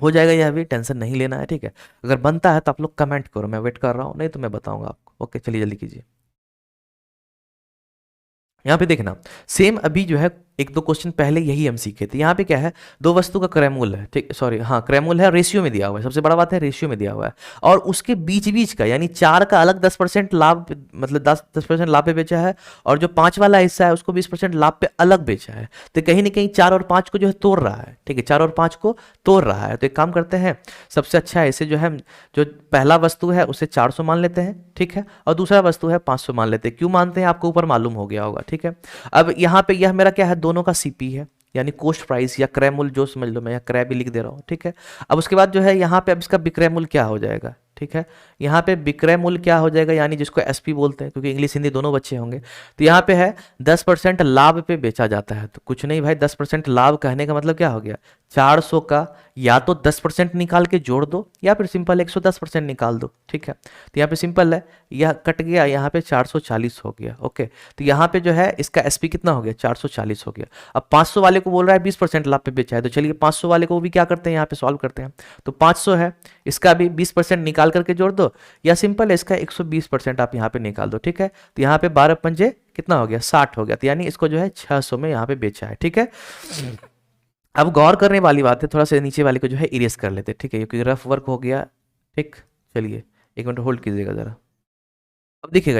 हो जाएगा यह भी, टेंशन नहीं लेना है, ठीक है। अगर बनता है तो आप लोग कमेंट करो, मैं वेट कर रहा हूँ, नहीं तो मैं बताऊंगा आपको। ओके चलिए जल्दी कीजिए। यहाँ पे देखना, सेम अभी जो है एक दो क्वेश्चन पहले यही हम सीखे थे। यहाँ पे क्या है, दो वस्तु का क्रय मूल्य है, ठीक, सॉरी हाँ क्रय मूल्य है, रेशियो में दिया हुआ है, सबसे बड़ा बात है रेशियो में दिया हुआ है, और उसके बीच बीच का यानी 4 का अलग 10% लाभ, मतलब 10% लाभ पे बेचा है, और जो 5 वाला हिस्सा है उसको 20% लाभ पे अलग बेचा है। तो कहीं ना कहीं 4 और 5 को जो है तोड़ रहा है, ठीक है, 4 और 5 को तोड़ रहा है। तो एक काम करते हैं, सबसे अच्छा है इसे जो है, जो पहला वस्तु है उसे 400 मान लेते हैं, ठीक है, और दूसरा वस्तु है 500 मान लेते हैं। क्यों मानते हैं आपको ऊपर मालूम हो गया होगा, ठीक है। अब यहाँ पे यह मेरा क्या है, दोनों का सीपी है, यानी कॉस्ट प्राइस या क्रय मूल्य जो समझ लो, मैं यहाँ क्रय भी लिख दे रहा हूँ, ठीक है। अब उसके बाद जो है यहाँ पे अब इसका विक्रय मूल्य क्या हो जाएगा, ठीक है। यहाँ पे विक्रय मूल्य क्या हो जाएगा, यानी जिसको एसपी बोलते हैं, क्योंकि इंग्लिश हिंदी दोनों बच्चे होंगे। तो यहाँ पे है 10% लाभ पे बेचा जाता है, तो कुछ नहीं भाई, 10% लाभ कहने का मतलब क्या हो गया, 400 का या तो 10% निकाल के जोड़ दो, या फिर सिंपल 110% निकाल दो, ठीक है। तो यहाँ पे सिंपल है, यह कट गया, यहाँ पे 440 हो गया, ओके। तो यहाँ पे जो है इसका एसपी कितना हो गया, 440 हो गया। अब 500 वाले को बोल रहा है 20% लाभ पे बेचा है, तो चलिए 500 वाले को भी क्या करते हैं, यहाँ पे सॉल्व करते हैं। तो 500 है, इसका भी 20% निकाल करके जोड़ दो, या सिंपल इसका 120% आप यहाँ पे निकाल दो, ठीक है। तो यहाँ पे 12 पंजे कितना हो गया, 60 हो गया, तो यानी इसको जो है 600 में यहाँ पे बेचा है, ठीक है। अब गौर करने वाली बात है, थोड़ा सा नीचे वाले को जो है इरेज कर लेते हैं, ठीक है, क्योंकि रफ वर्क हो गया, ठीक। चलिए 1 मिनट होल्ड कीजिएगा जरा। अब देखिएगा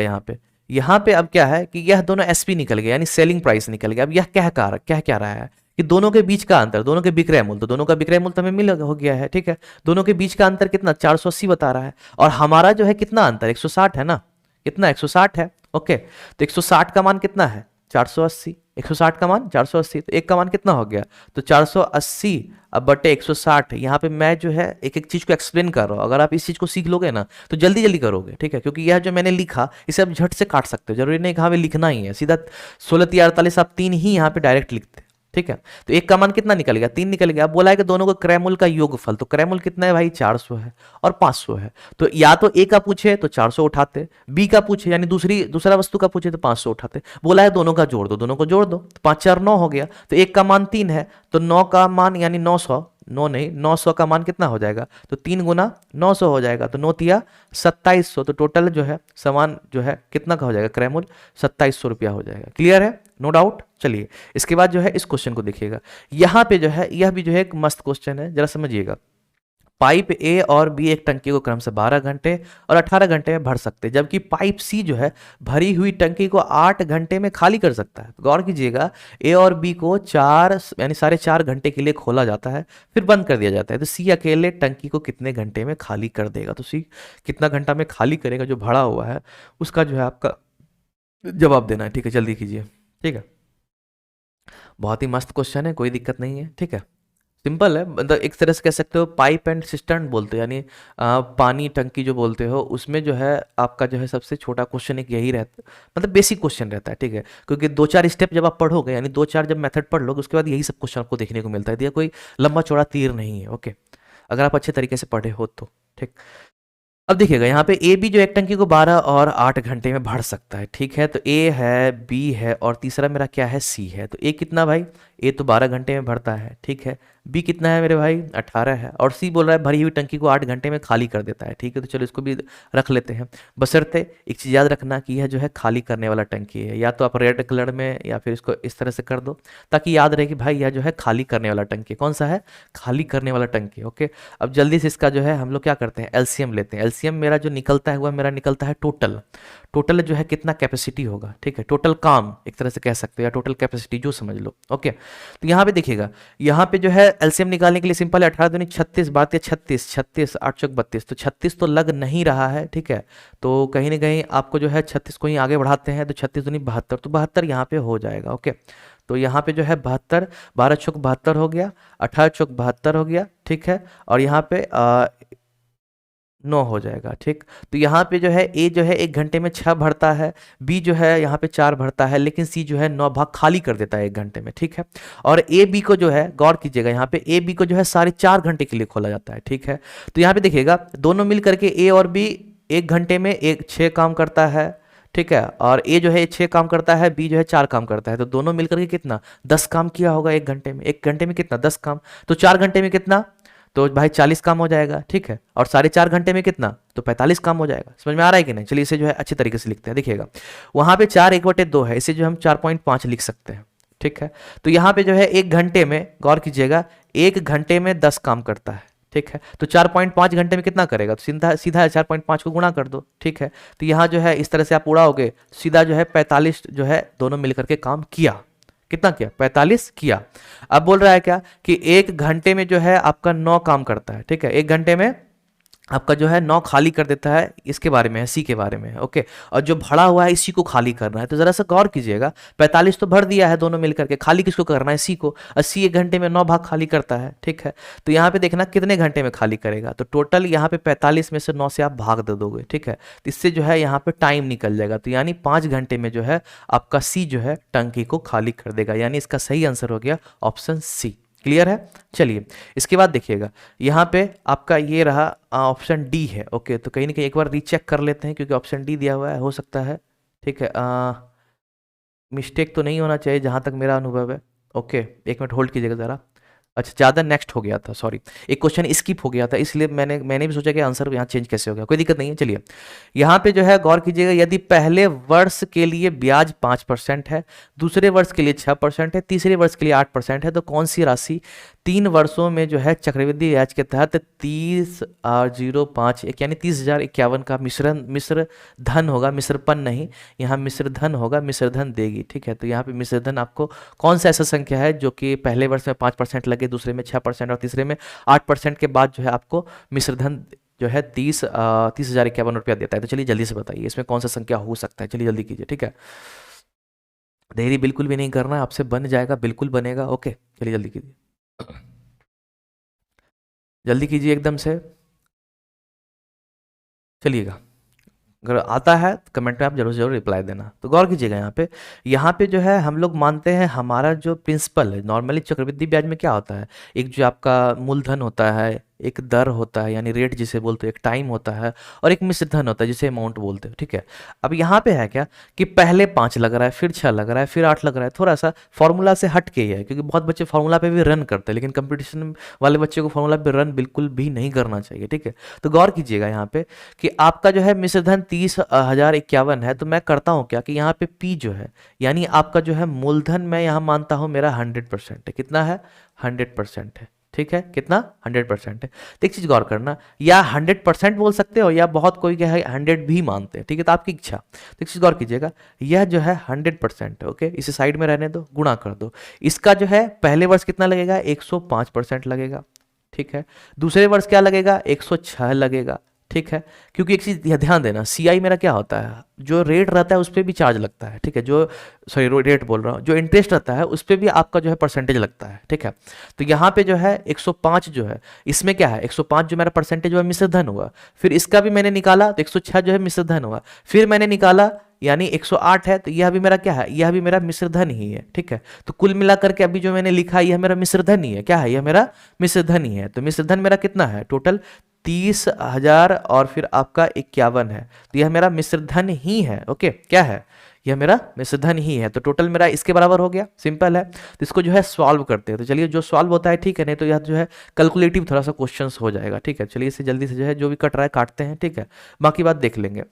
यहाँ पे अब क्या है कि यह दोनों एसपी निकल गया, यानी सेलिंग प्राइस निकल गया। अब यह क्या रहा है कि दोनों के बीच का अंतर, दोनों के विक्रय मूल्य, तो दोनों का विक्रय मूल्य तो हमें मिल हो गया है, ठीक है। दोनों के बीच का अंतर कितना, 480 बता रहा है, और हमारा जो है कितना अंतर, 160 है ना, कितना 160 है, ओके। तो 160 का मान कितना है, 480, 160 का मान 480, तो एक का मान कितना हो गया, तो 480 अब बटे 160। यहाँ पे मैं जो है एक एक चीज को एक्सप्लेन कर रहा हूँ, अगर आप इस चीज को सीख लोगे ना तो जल्दी जल्दी करोगे, ठीक है, क्योंकि यह जो मैंने लिखा इसे आप झट से काट सकते हो, जरूरी नहीं कि हमें लिखना ही है सीधा 16×3=48, आप 3 ही यहाँ पे डायरेक्ट लिखते हैं, ठीक है। तो एक का मान कितना निकल गया, 3 निकल गया। अब बोला है कि दोनों का क्रय मूल्य का योगफल, तो क्रय मूल्य कितना है भाई, 400 है और 500 है। तो या तो ए का पूछे तो 400 उठाते, बी का पूछे यानी दूसरा वस्तु का पूछे तो 500 उठाते। बोला है दोनों का जोड़ दो, दोनों को जोड़ दो, तो 5 4 9 हो गया। तो एक का मान 3 है, तो 9 का मान यानी 900, 9 नहीं 900 का मान कितना हो जाएगा, तो 3 गुना 900 हो जाएगा, तो 9 तिया 2700। तो टोटल जो है सामान जो है कितना का हो जाएगा, क्रय मूल्य 2700 रुपया हो जाएगा। क्लियर है, नो डाउट। चलिए इसके बाद जो है इस क्वेश्चन को देखिएगा, यहाँ पे जो है यह भी जो है एक मस्त क्वेश्चन है, जरा समझिएगा। पाइप ए और बी एक टंकी को क्रम से 12 घंटे और 18 घंटे में भर सकते हैं, जबकि पाइप सी जो है भरी हुई टंकी को 8 घंटे में खाली कर सकता है। तो गौर कीजिएगा, ए और बी को 4 यानी 4.5 घंटे के लिए खोला जाता है, फिर बंद कर दिया जाता है। तो सी अकेले टंकी को कितने घंटे में खाली कर देगा, तो सी कितना घंटा में खाली करेगा, जो भरा हुआ है उसका जो है आपका जवाब देना है, ठीक है। जल्दी कीजिए, ठीक है। बहुत ही मस्त क्वेश्चन है, कोई दिक्कत नहीं है, ठीक है। सिंपल है, मतलब एक तरह से कह सकते हो पाइप एंड सिस्टर्न बोलते हो, यानी पानी टंकी जो बोलते हो, उसमें जो है आपका जो है सबसे छोटा क्वेश्चन एक यही रहता है, मतलब बेसिक क्वेश्चन रहता है, ठीक है। क्योंकि 2 4 स्टेप जब आप पढ़ोगे, यानी 2 4 जब मेथड पढ़ लोगे, उसके बाद यही सब क्वेश्चन आपको देखने को मिलता है। ये कोई लंबा चौड़ा तीर नहीं है, ओके, अगर आप अच्छे तरीके से पढ़े हो तो, ठीक। अब देखिएगा यहाँ पे ए बी जो एक टंकी को 12 और 8 घंटे में भर सकता है, ठीक है। तो ए है, बी है, और तीसरा मेरा क्या है, सी है। तो ए कितना भाई, ए तो 12 घंटे में भरता है, ठीक है। बी कितना है मेरे भाई, 18 है, और सी बोल रहा है भरी हुई टंकी को 8 घंटे में खाली कर देता है, ठीक है। तो चलो इसको भी रख लेते हैं, बशर्ते एक चीज़ याद रखना कि यह जो है खाली करने वाला टंकी है, या तो आप रेड कलर में या फिर इसको इस तरह से कर दो ताकि याद रहे कि भाई यह जो है खाली करने वाला टंकी, कौन सा है, खाली करने वाला टंकी, ओके। अब जल्दी से इसका जो है हम लोग क्या करते हैं, एलसीएम लेते हैं। एलसीएम मेरा जो निकलता है वह मेरा निकलता है टोटल, टोटल जो है कितना कैपेसिटी होगा, ठीक है, टोटल काम एक तरह से कह सकते हो, या टोटल कैपेसिटी जो समझ लो, ओके। तो यहाँ पे देखिएगा, यहाँ पे जो है एलसीएम निकालने के लिए सिंपल है, 18 दूनी 36, 12 36, 36 8 चौक 32, तो 36 तो लग नहीं रहा है, ठीक है। तो कहीं ना कहीं आपको जो है 36 को ही आगे बढ़ाते हैं, तो 36 दूनी 72, तो 72 यहाँ पे हो जाएगा, ओके। तो यहाँ पे जो है 72, 12 चौक 72 हो गया, 18 चौक 72 हो गया, ठीक है। और यहाँ पे 9 हो जाएगा। ठीक, तो यहाँ पे जो है ए जो है 1 घंटे में 6 भरता है, बी जो है यहाँ पे 4 भरता है, लेकिन सी जो है 9 भाग खाली कर देता है 1 घंटे में। ठीक है, और ए बी को जो है गौर कीजिएगा, यहाँ पे ए बी को जो है साढ़े 4 घंटे के लिए खोला जाता है। ठीक है, तो यहाँ पे देखिएगा दोनों मिल करके ए और बी 1 घंटे में 6 काम करता है। ठीक है, और ए जो है 6 काम करता है, बी जो है 4 काम करता है, तो दोनों मिलकर के कितना 10 काम किया होगा 1 घंटे में। 1 घंटे में कितना 10 काम, तो 4 घंटे में कितना, तो भाई 40 काम हो जाएगा। ठीक है, और साढ़े 4 घंटे में कितना, तो 45 काम हो जाएगा। समझ में आ रहा है कि नहीं? चलिए इसे जो है अच्छे तरीके से लिखते हैं। देखिएगा वहां पे 4/1/2 है, इसे जो हम 4.5 लिख सकते हैं। ठीक है, तो यहाँ पे जो है 1 घंटे में गौर कीजिएगा 1 घंटे में 10 काम करता है। ठीक है, तो 4.5 घंटे में कितना करेगा, तो सीधा सीधा 4.5 को गुणा कर दो। ठीक है, तो यहाँ जो है इस तरह से आप उड़ाओगे, सीधा जो है 45 जो है दोनों मिलकर के काम किया। कितना किया, 45 किया। अब बोल रहा है क्या कि 1 घंटे में जो है आपका 9 काम करता है। ठीक है, 1 घंटे में आपका जो है 9 खाली कर देता है, इसके बारे में है, सी के बारे में है। ओके, और जो भरा हुआ है इसी को खाली करना है, तो जरा सा गौर कीजिएगा 45 तो भर दिया है दोनों मिलकर के, खाली किसको करना है, सी को, और सी 1 घंटे में 9 भाग खाली करता है। ठीक है, तो यहाँ पे देखना कितने घंटे में खाली करेगा, तो टोटल यहाँ पे 45 में से 9 से आप भाग दे दोगे। ठीक है, तो इससे जो है यहाँ पे टाइम निकल जाएगा, तो यानी 5 घंटे में जो है आपका सी जो है टंकी को खाली कर देगा, यानी इसका सही आंसर हो गया ऑप्शन सी। क्लियर है? चलिए इसके बाद देखिएगा यहाँ पे आपका ये रहा ऑप्शन डी है। ओके, तो कहीं ना कहीं एक बार रीचेक कर लेते हैं, क्योंकि ऑप्शन डी दिया हुआ है, हो सकता है। ठीक है, मिस्टेक तो नहीं होना चाहिए जहाँ तक मेरा अनुभव है। ओके, 1 मिनट होल्ड कीजिएगा ज़रा। अच्छा, ज़्यादा नेक्स्ट हो गया था, सॉरी, एक क्वेश्चन स्किप हो गया था, इसलिए मैंने भी सोचा कि आंसर यहाँ चेंज कैसे हो गया। कोई दिक्कत नहीं है। चलिए यहाँ पे जो है गौर कीजिएगा, यदि पहले वर्ष के लिए ब्याज 5% है, दूसरे वर्ष के लिए 6% है, तीसरे वर्ष के लिए 8% है, तो कौन सी राशि 3 वर्षों में जो है चक्रवृद्धि ब्याज के तहत 30,051 यानी 30,051 का मिश्र धन होगा, मिश्रपन नहीं, यहाँ मिश्र धन होगा, मिश्र धन देगी। ठीक है, तो यहाँ पे मिश्र धन आपको कौन सा ऐसा संख्या है जो कि पहले वर्ष में 5% लगे, दूसरे में 6% और तीसरे में 8% के बाद जो है आपको मिश्र धन जो है 30,051 रुपया देता है। तो चलिए जल्दी से बताइए इसमें कौन सा संख्या हो सकता है। चलिए जल्दी कीजिए। ठीक है, देरी बिल्कुल भी नहीं करना है, आपसे बन जाएगा, बिल्कुल बनेगा। ओके, चलिए जल्दी कीजिए, जल्दी कीजिए एकदम से। चलिएगा, अगर आता है तो कमेंट में आप जरूर जरूर रिप्लाई देना। तो गौर कीजिएगा यहाँ पे जो है हम लोग मानते हैं हमारा जो प्रिंसिपल है, नॉर्मली चक्रवृद्धि ब्याज में क्या होता है, एक जो आपका मूलधन होता है, एक दर होता है यानी रेट जिसे बोलते हैं, एक टाइम होता है, और एक मिश्र धन होता है जिसे अमाउंट बोलते हैं। ठीक है, अब यहाँ पे है क्या कि पहले 5 लग रहा है, फिर 6 लग रहा है, फिर 8 लग रहा है, थोड़ा सा फॉर्मूला से हट के ही है, क्योंकि बहुत बच्चे फॉर्मूला पे भी रन करते हैं, लेकिन कंपटीशन वाले बच्चे को फॉर्मूला पे रन बिल्कुल भी नहीं करना चाहिए। ठीक है, तो गौर कीजिएगा यहाँ पे कि आपका जो है मिश्र धन 30,051 है, तो मैं करता हूँ क्या कि यहाँ पे पी जो है यानी आपका जो है मूलधन मैं यहाँ मानता हूँ मेरा 100% है। कितना है? 100% है। ठीक है, कितना? 100% है। तो एक चीज गौर करना, या 100% बोल सकते हो, या बहुत कोई क्या है 100 भी मानते हैं। ठीक है, तो आपकी इच्छा। तो एक चीज गौर कीजिएगा, यह जो है 100% है। ओके, इसे साइड में रहने दो, गुणा कर दो। इसका जो है पहले वर्ष कितना लगेगा? 105% लगेगा। ठीक है, दूसरे वर्ष क्या लगेगा? 106 लगेगा। ठीक है, क्योंकि एक चीज ध्यान देना, सीआई मेरा क्या होता है, जो रेट रहता है उस पर भी चार्ज लगता है। ठीक है, जो सॉरी रेट बोल रहा हूँ, जो इंटरेस्ट रहता है उस पर भी आपका जो है परसेंटेज लगता है। ठीक है, तो यहाँ पे जो है 105 जो है, इसमें क्या है 105 जो मेरा परसेंटेज हुआ मिश्र धन हुआ, फिर इसका भी मैंने निकाला तो 106 जो है मिश्र धन हुआ, फिर मैंने निकाला यानी 108 है, तो यह भी मेरा क्या है? यह भी मेरा मिश्र धन ही है। ठीक है, तो कुल मिलाकर के अभी जो मैंने लिखा यह मेरा मिश्र धन ही है। क्या है? यह मेरा मिश्र धन ही है। तो मिश्र धन मेरा कितना है? टोटल 30,000 और फिर आपका 51 है, तो यह मेरा मिश्र धन ही है। ओके, क्या है? यह मेरा मिश्र धन ही है। तो टोटल मेरा इसके बराबर हो गया, सिंपल है। तो इसको जो है सॉल्व करते हैं। तो चलिए जो सॉल्व होता है, ठीक है, नहीं तो यह जो है कैलकुलेटिव थोड़ा सा क्वेश्चंस हो जाएगा। ठीक है, चलिए इसे जल्दी से जो है जो भी कट रहा है काटते हैं। ठीक है, बाकी बात देख लेंगे।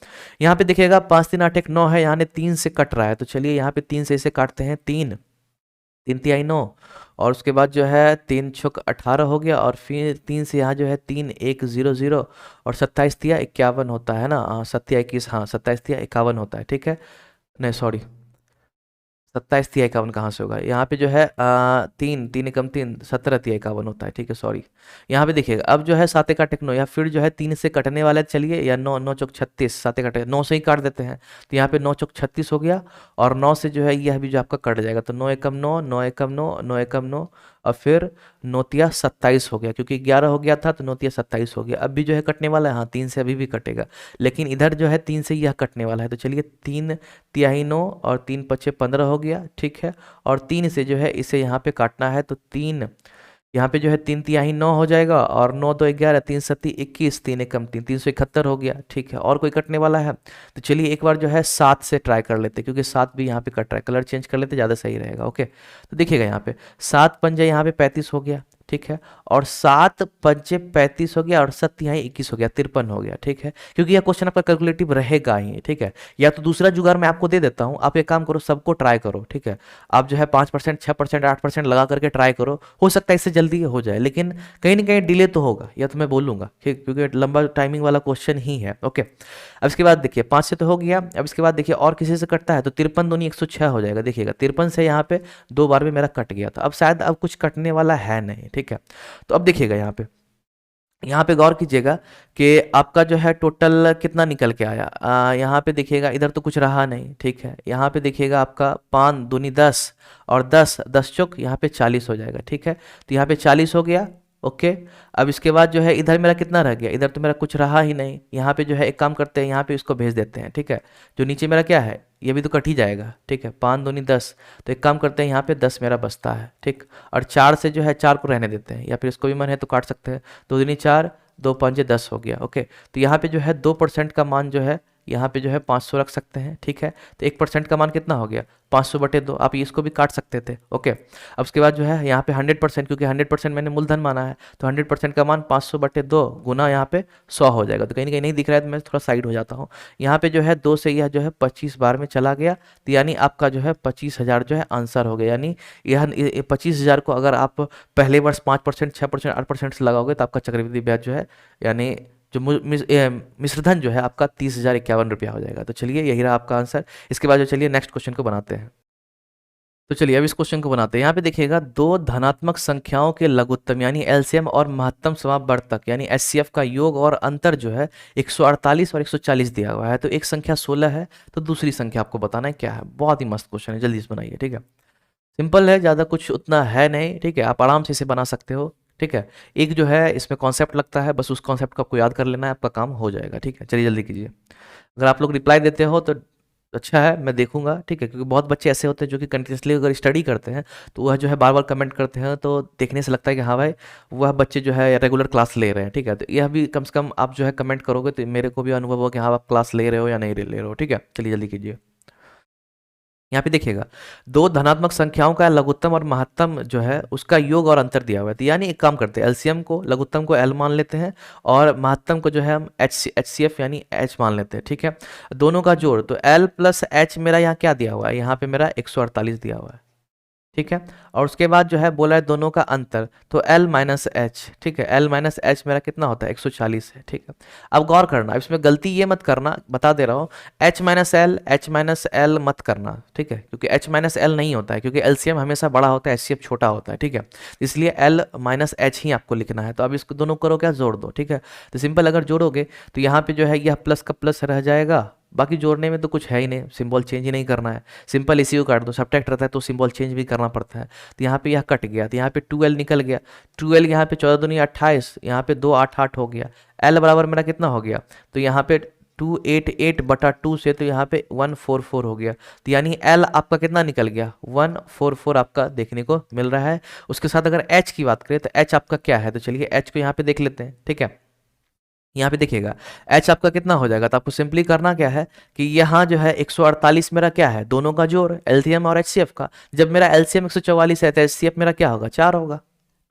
यहाँ पे देखिएगा 5 3 8 1 9 है, यहाँ 3 से कट रहा है, तो चलिए यहाँ पे 3 से इसे काटते हैं। 3 3 तिहाई 9, और उसके बाद जो है 3 छुक 18 हो गया, और फिर 3 से यहाँ जो है 3 1 0 0, और 27 तिया 51 होता है ना, 27 हाँ 27 तिया 51 होता है। ठीक है, नहीं सॉरी 27 तिया 51 कहाँ से होगा? यहाँ पे जो है 3 3 एकम 3 17 तिया 51 होता है। ठीक है, सॉरी, यहाँ पे देखिएगा अब जो है 7 का टेक्नो, या फिर जो है 3 से कटने वाला है, चलिए, या 9 9 चौक 36, 7 का 9 से ही काट देते हैं, तो यहाँ पे 9 चौक 36 हो गया, और 9 से जो है यह भी जो आपका कट जाएगा, तो 9 एकम 9 9 एकम 9 9 एकम 9, और फिर नौतिया 27 हो गया, क्योंकि 11 हो गया था तो नौतिया 27 हो गया। अब भी जो है कटने वाला है, हाँ 3 से अभी भी कटेगा, लेकिन इधर जो है 3 से यह कटने वाला है। तो चलिए 3 तिहाई 9 और 3 पचे 15 हो गया, ठीक है। और 3 से जो है इसे यहाँ पे काटना है, तो 3 यहाँ पे जो है 3 तिहाई 9 हो जाएगा, और 9 2 11, 3 सत्ती 21, 3 एकम 3, 371 हो गया, ठीक है। और कोई कटने वाला है तो चलिए एक बार जो है 7 से ट्राई कर लेते, क्योंकि 7 भी यहाँ पे कट रहा है, कलर चेंज कर लेते ज़्यादा सही रहेगा। ओके, तो देखिएगा यहाँ पे 7 पंजे यहाँ पे 35 हो गया, ठीक है। और 7 पंचे 35 हो गया, और 7 तिहाई 21 हो गया, 53 हो गया, ठीक है। क्योंकि यह क्वेश्चन आपका कैलकुलेटिव रहेगा ही, ठीक है। या तो दूसरा जुगाड़ मैं आपको दे देता हूँ, आप एक काम करो, सबको ट्राई करो, ठीक है। आप जो है 5%, 6%, 8% लगा करके ट्राई करो, हो सकता है इससे जल्दी हो जाए, लेकिन कहीं ना कहीं डिले तो होगा, या तो मैं बोलूँगा, ठीक, क्योंकि लंबा टाइमिंग वाला क्वेश्चन ही है। ओके, अब इसके बाद देखिए 5 से तो हो गया। अब इसके बाद देखिए और किसी से कटता है तो 53 दूनी 106 हो जाएगा। देखिएगा 53 से यहाँ पे 2 बार में मेरा कट गया था, अब शायद अब कुछ कटने वाला है नहीं, ठीक है। तो अब देखिएगा यहाँ पे गौर कीजिएगा कि आपका जो है टोटल कितना निकल के आया। यहाँ पे देखिएगा इधर तो कुछ रहा नहीं, ठीक है। यहाँ पे देखिएगा आपका 5 दूनी 10 और 10 10 चौक यहाँ पे 40 हो जाएगा, ठीक है। तो यहाँ पे 40 हो गया। ओके, अब इसके बाद जो है इधर मेरा कितना रह गया, इधर तो मेरा कुछ रहा ही नहीं। यहाँ पे जो है एक काम करते हैं, यहाँ पे इसको भेज देते हैं, ठीक है। जो नीचे मेरा क्या है, ये भी तो कट ही जाएगा, ठीक है। 5 दूनी 10, तो एक काम करते हैं, यहाँ पे 10 मेरा बचता है, ठीक। और 4 से जो है 4 को रहने देते हैं, या फिर इसको भी मन है तो काट सकते हैं। 2 दूनी 4, 2 पंजे 10 हो गया। ओके, तो यहाँ पे जो है 2% का मान जो है यहाँ पे जो है 500 रख सकते हैं, ठीक है। तो 1% का मान कितना हो गया, 500/2। आप इसको भी काट सकते थे। ओके, अब उसके बाद जो है यहाँ पे 100%, क्योंकि 100% मैंने मूलधन माना है, तो 100% का मान 500/2 गुना यहाँ पे 100 हो जाएगा। तो कहीं ना कहीं नहीं दिख रहा है तो मैं थोड़ा साइड हो जाता हूँ। यहाँ पे जो है 2 से यह जो है 25 बार में चला गया, तो यानी आपका जो है 25,000 जो है आंसर हो गया। यानी यह 25,000 को अगर आप पहले वर्ष 5%, 6%, 8% से लगाओगे तो आपका चक्रवृद्धि ब्याज जो है, यानी जो मिश्रधन जो है आपका 30,051 रुपया हो जाएगा। तो चलिए यही रहा आपका आंसर। इसके बाद जो चलिए नेक्स्ट क्वेश्चन को बनाते हैं। तो चलिए अब इस क्वेश्चन को बनाते हैं। यहाँ पे देखिएगा दो धनात्मक संख्याओं के लघुत्तम यानी एलसीएम और महत्तम समापवर्तक यानी एचसीएफ का योग और अंतर जो है 148 और 140 दिया हुआ है। तो एक संख्या 16 है, तो दूसरी संख्या आपको बताना है क्या है। बहुत ही मस्त क्वेश्चन है, जल्दी से बनाइए, ठीक है। सिंपल है, ज़्यादा कुछ उतना है नहीं, ठीक है। आप आराम से इसे बना सकते हो, ठीक है। एक जो है इसमें कॉन्सेप्ट लगता है, बस उस कॉन्सेप्ट को आपको याद कर लेना है, आपका काम हो जाएगा, ठीक है। चलिए जल्दी कीजिए। अगर आप लोग रिप्लाई देते हो तो अच्छा है, मैं देखूंगा, ठीक है। क्योंकि बहुत बच्चे ऐसे होते हैं जो कि कंटिन्यूसली अगर स्टडी करते हैं तो वह जो है बार बार कमेंट करते हैं, तो देखने से लगता है कि हाँ भाई वह बच्चे जो है रेगुलर क्लास ले रहे हैं, ठीक है। तो यह भी कम से कम आप जो है कमेंट करोगे तो मेरे को भी अनुभव हो कि हाँ आप क्लास ले रहे हो या नहीं ले रहे हो, ठीक है। चलिए जल्दी कीजिए। यहाँ पे देखिएगा दो धनात्मक संख्याओं का लघुत्तम और महत्तम जो है उसका योग और अंतर दिया हुआ है। तो यानी एक काम करते हैं, एलसीएम को लघुत्तम को एल मान लेते हैं और महत्तम को जो है हम एच सी एफ यानी एच मान लेते हैं, ठीक है। दोनों का जोड़, तो एल प्लस एच मेरा यहाँ क्या दिया हुआ है, यहाँ पे मेरा 148 दिया हुआ है, ठीक है। और उसके बाद जो है बोला है दोनों का अंतर, तो L माइनस एच, ठीक है। L माइनस एच मेरा कितना होता है, 140 है, ठीक है। अब गौर करना, अब इसमें गलती ये मत करना, बता दे रहा हूँ, H माइनस एल मत करना, ठीक है। क्योंकि H माइनस एल नहीं होता है, क्योंकि एलसीएम हमेशा बड़ा होता है, एचसीएफ छोटा होता है, ठीक है। इसलिए L माइनस एच ही आपको लिखना है। तो अब इसको दोनों करो क्या, जोड़ दो, ठीक है। तो सिंपल अगर जोड़ोगे तो यहाँ पे जो है यह प्लस का प्लस रह जाएगा, बाकी जोड़ने में तो कुछ है ही नहीं, सिंबल चेंज ही नहीं करना है। सिंपल इसी को काट दो, सब्ट्रैक्ट रहता है तो सिंबल चेंज भी करना पड़ता है। तो यहाँ पे यह कट गया, तो यहाँ पे 2L निकल गया। 2L यहाँ पे 14 दूनी 28, यहाँ पे 2 8 8 हो गया। L बराबर मेरा कितना हो गया, तो यहाँ पे 288/2 से तो यहाँ पे 144 हो गया। तो यानी L आपका कितना निकल गया, 144 आपका देखने को मिल रहा है। उसके साथ अगर H की बात करें तो H आपका क्या है, तो चलिए H को यहाँ पे देख लेते हैं, ठीक है। यहाँ पे देखिएगा H आपका कितना हो जाएगा, तो आपको सिंपली करना क्या है कि यहाँ जो है 148 मेरा क्या है, दोनों का जोड़ एलसीएम और एचसीएफ का। जब मेरा एलसीएम 144 है तो एचसीएफ मेरा क्या होगा, 4 होगा,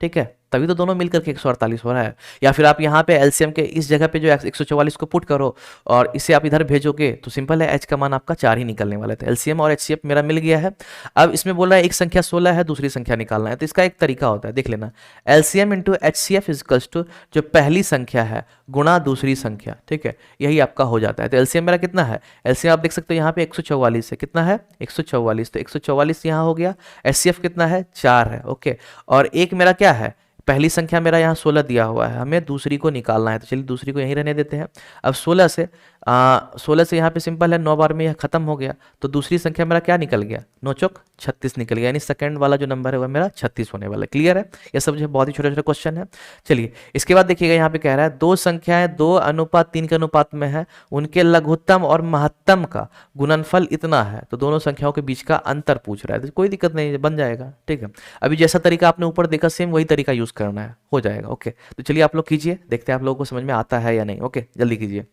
ठीक है। तभी तो दोनों मिलकर के 148 हो रहा है। या फिर आप यहाँ पे एलसीएम के इस जगह पे जो 144 को पुट करो और इसे आप इधर भेजोगे तो सिंपल है, एच का मान आपका 4 ही निकलने वाला था। एलसीएम और एचसीएफ मेरा मिल गया है। अब इसमें बोल रहा है एक संख्या 16 है, दूसरी संख्या निकालना है। तो इसका एक तरीका होता है, देख लेना, LCM into HCF equals to जो पहली संख्या है गुणा दूसरी संख्या, ठीक है। यही आपका हो जाता है। तो एलसीएम मेरा कितना है, एलसीएम आप देख सकते हो यहाँ पे 144 है, कितना है 144, तो 144 यहाँ हो गया। एचसीएफ कितना है, 4 है, ओके। और एक मेरा क्या है, पहली संख्या मेरा यहाँ 16 दिया हुआ है, हमें दूसरी को निकालना है। तो चलिए दूसरी को यहीं रहने देते हैं। अब 16 से यहाँ पे सिंपल है, 9 बार में यह खत्म हो गया, तो दूसरी संख्या मेरा क्या निकल गया, 9 चौक 36 निकल गया, यानी सेकंड वाला जो नंबर है वह मेरा 36 होने वाला है। क्लियर है? ये सब जो है बहुत ही छोटे छोटे क्वेश्चन है। चलिए इसके बाद देखिएगा, यहाँ पे कह रहा है दो संख्याएं 2:3 के अनुपात में है, उनके लघुत्तम और महत्तम का गुणनफल इतना है, तो दोनों संख्याओं के बीच का अंतर पूछ रहा है। तो कोई दिक्कत नहीं है, बन जाएगा। ठीक है, अभी जैसा तरीका आपने ऊपर देखा सेम वही तरीका यूज करना है, हो जाएगा। ओके, तो चलिए आप लोग कीजिए, देखते हैं आप लोगों को समझ में आता है या नहीं। ओके, जल्दी कीजिए,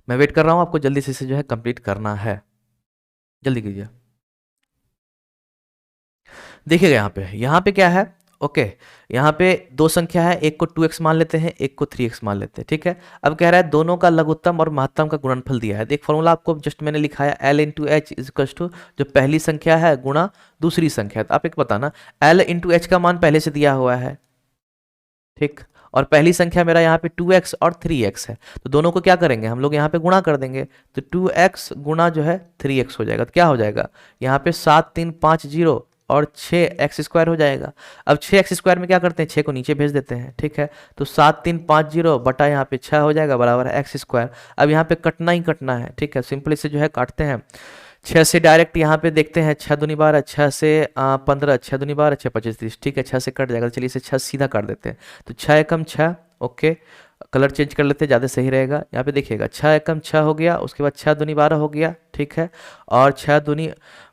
मैं वेट कर रहा हूं, आपको जल्दी से इसे जो है कंप्लीट करना है, जल्दी कीजिए। देखिएगा यहाँ पे क्या है। ओके, यहाँ पे दो संख्या है, एक को 2x मान लेते हैं, एक को 3x मान लेते हैं। ठीक है, अब कह रहा है दोनों का लघुत्तम और महत्तम का गुणनफल दिया है। देख फॉर्मूला आपको जस्ट मैंने लिखा है, L into H equals to जो पहली संख्या है गुणा दूसरी संख्या। तो आप एक बताना, L इंटू एच का मान पहले से दिया हुआ है, ठीक, और पहली संख्या मेरा यहाँ पे 2x और 3x है, तो दोनों को क्या करेंगे हम लोग यहाँ पे गुणा कर देंगे। तो 2x गुणा जो है 3x हो जाएगा, तो क्या हो जाएगा यहाँ पे 7350 और 6x² हो जाएगा। अब 6x² में क्या करते हैं, 6 को नीचे भेज देते हैं। ठीक है, तो 7350 बटा यहाँ पे 6 हो जाएगा बराबर है x²। अब यहाँ पे कटना ही कटना है। ठीक है, सिंपली से जो है काटते हैं, 6 से डायरेक्ट यहाँ पे देखते हैं, 6 दूनी 12, 6 से 15, 6 दूनी 12, 6 25 30। ठीक है, 6 से कट जाएगा, तो चलिए इसे 6 सीधा काट देते हैं। तो 6 एकम 6, ओके, कलर चेंज कर लेते हैं, ज़्यादा सही रहेगा। यहाँ पे देखिएगा 6 एकम 6 हो गया, उसके बाद 6 दूनी 12 हो गया। ठीक है, और 6 दूनी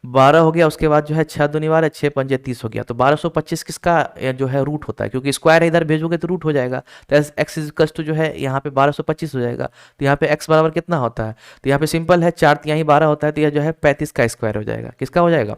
12 हो गया, उसके बाद जो है 6 दूनी 12, 6 पंजे 30 हो गया। तो 1225 किसका जो है रूट होता है, क्योंकि स्क्वायर इधर भेजोगे तो रूट हो जाएगा। तो एक्स इक्वल्स टू जो है यहाँ पे 1225 हो जाएगा। तो यहाँ पे एक्स बराबर कितना होता है, तो यहाँ पे सिंपल है 4 तिहाई 12 होता है, तो यह जो है 35 का स्क्वायर हो जाएगा। किसका हो जाएगा,